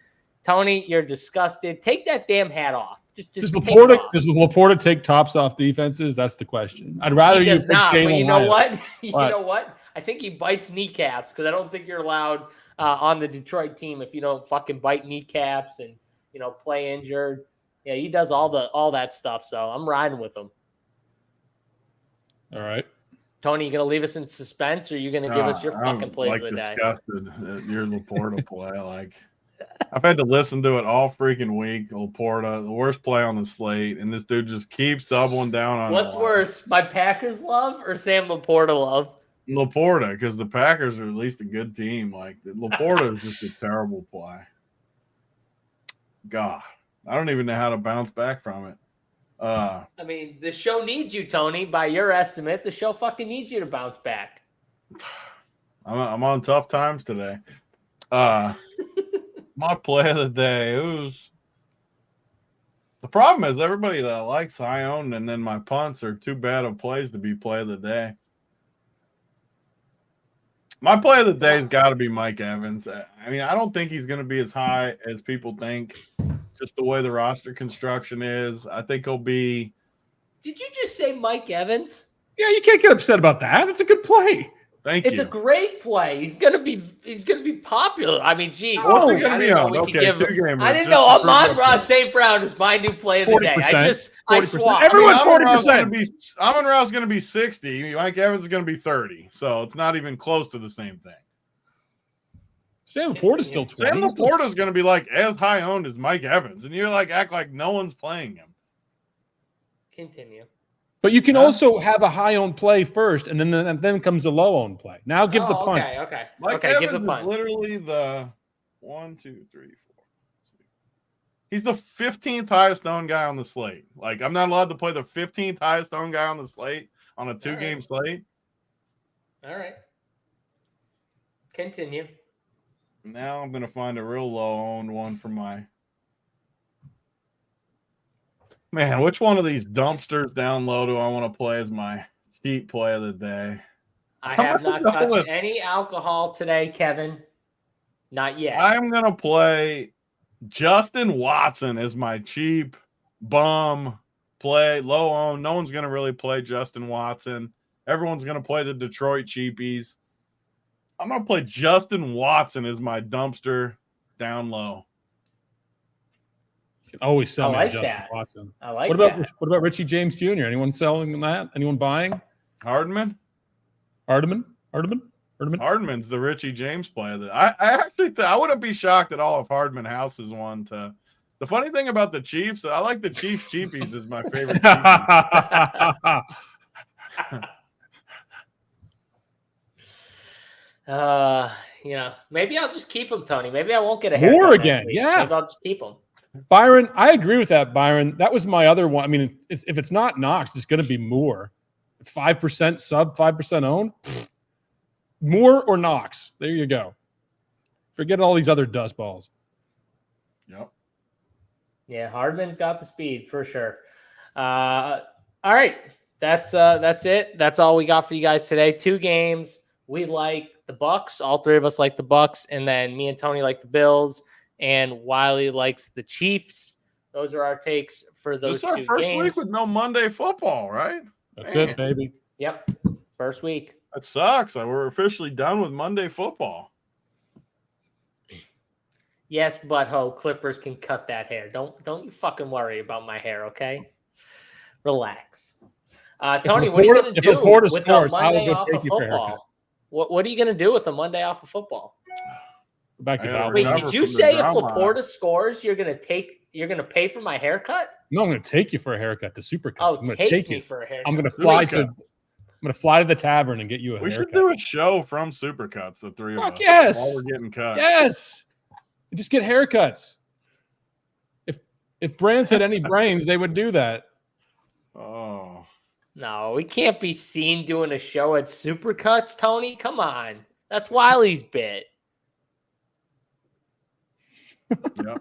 S1: Tony, you're disgusted. Take that damn hat off. Does
S2: Laporta take tops off defenses? That's the question. I'd rather you pick
S1: not,
S2: Jalen.
S1: But you know what? You know what? I think he bites kneecaps because I don't think you're allowed on the Detroit team if you don't fucking bite kneecaps and play injured. Yeah, he does all that stuff. So I'm riding with him.
S2: All right.
S1: Tony, you going to leave us in suspense, or are you going to give us your fucking plays of the day?
S3: I'm disgusted at your Laporta play. I've had to listen to it all freaking week. Laporta, the worst play on the slate, and this dude just keeps doubling down on
S1: What's worse, my Packers love or Sam Laporta love?
S3: Laporta, because the Packers are at least a good team. Laporta is just a terrible play. God. I don't even know how to bounce back from it.
S1: I mean, the show needs you, Tony. By your estimate, the show fucking needs you to bounce back.
S3: I'm on tough times today. My play of the day. The problem is everybody that likes high owned, and then my punts are too bad of plays to be play of the day. My play of the day has got to be Mike Evans. I mean, I don't think he's going to be as high as people think, just the way the roster construction is. I think he'll be.
S1: Did you just say Mike Evans?
S2: Yeah, you can't get upset about that. That's a good play.
S3: Thank you.
S1: It's a great play. He's gonna be popular. I mean, geez.
S3: What's he gonna be on? Okay, 2-gamer.
S1: I didn't know Amon-Ra St. Brown is my new play of the day. I swapped.
S2: Everyone's 40%.
S3: Amon-Ra's gonna be 60. Mike Evans is gonna be 30. So it's not even close to the same thing.
S2: Sam Laporta's still 20.
S3: Sam Laporta's gonna be like as high owned as Mike Evans, and you're like act like no one's playing him.
S1: Continue.
S2: But you can also have a high-owned play first, and then comes the low-owned play. Now give the punt.
S1: Okay.
S3: Mike
S1: okay,
S3: Evans
S1: give the punt.
S3: is literally the 1, 2, 3, 4. He's the 15th highest owned guy on the slate. Like, I'm not allowed to play the 15th highest owned guy on the slate on a 2-game slate.
S1: All right. Continue.
S3: Now I'm gonna find a real low-owned one for my. Man, which one of these dumpsters down low do I want to play as my cheap play of the day?
S1: I have not touched any alcohol today, Kevin. Not yet.
S3: I'm going to play Justin Watson as my cheap bum play, low owned. No one's going to really play Justin Watson. Everyone's going to play the Detroit cheapies. I'm going to play Justin Watson as my dumpster down low.
S2: Always sell me
S1: like
S2: Justin
S1: that.
S2: Watson.
S1: I like
S2: what about
S1: that.
S2: What about Richie James Jr.? Anyone selling that? Anyone buying?
S3: Hardman?
S2: Hardman's
S3: the Richie James play. I actually I wouldn't be shocked at all if Hardman houses one to. The funny thing about the Chiefs, I like the Chiefs cheapies is my favorite.
S1: Maybe I'll just keep him, Tony. Maybe I won't get a haircut.
S2: More again, yeah.
S1: Maybe I'll just keep him.
S2: Byron, I agree with that, Byron. That was my other one. I mean, if it's not Knox, it's going to be Moore. 5% sub, 5% owned. Moore or Knox. There you go. Forget all these other dust balls.
S3: Yep.
S1: Yeah, Hardman's got the speed for sure. All right. That's it. That's all we got for you guys today. 2 games. We like the Bucks. All 3 of us like the Bucks. And then me and Tony like the Bills. And Wiley likes the Chiefs. Those are our takes for those 2 games. This is our first
S3: week with no Monday football, right?
S2: That's it, baby.
S1: Yep. First week.
S3: That sucks. We're officially done with Monday football.
S1: Yes, butthole Clippers can cut that hair. Don't you fucking worry about my hair, okay? Relax. Tony, what are you going to do with the Monday off of football? What are you going to do with the Monday off of football?
S2: Back to Val.
S1: Wait, did you say if Laporta scores, you're going to pay for my haircut?
S2: No, I'm going to take you for a haircut. The Supercuts.
S1: Oh,
S2: I'm going to take
S1: me
S2: you
S1: for a haircut.
S2: I'm going to fly to. I'm going to fly to the tavern and get you a haircut.
S3: We should do a show from Supercuts, the 3 of us.
S2: Yes.
S3: While we're getting cut.
S2: Yes. Just get haircuts. If brands had any brains, they would do that.
S3: Oh.
S1: No, we can't be seen doing a show at Supercuts, Tony. Come on. That's Wiley's bit.
S3: Yeah.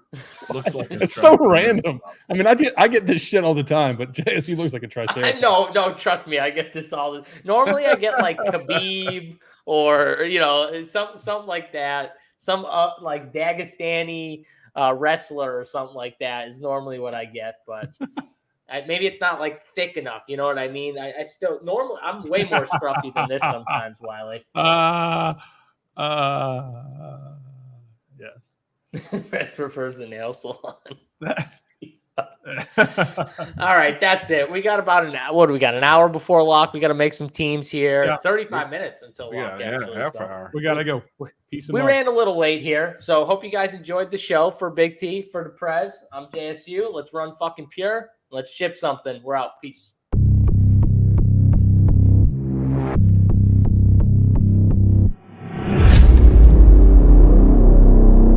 S3: Looks like
S2: it's so random. I mean, I get this shit all the time, but JSU looks like a triceratops.
S1: No, trust me, I get this all. Normally, I get like Khabib or something like that. Some like Dagestani wrestler or something like that is normally what I get, but maybe it's not like thick enough. You know what I mean? I still normally I'm way more scruffy than this sometimes, Wiley.
S2: Yes.
S1: Red prefers the nail salon. All right, that's it. We got about an hour. What do we got? An hour before lock. We got to make some teams here. Yeah. 35 minutes until lock.
S3: Half hour.
S2: We got to go.
S1: We ran a little late here, so hope you guys enjoyed the show. For Big T, for the Prez, I'm JSU. Let's run fucking pure. Let's ship something. We're out. Peace.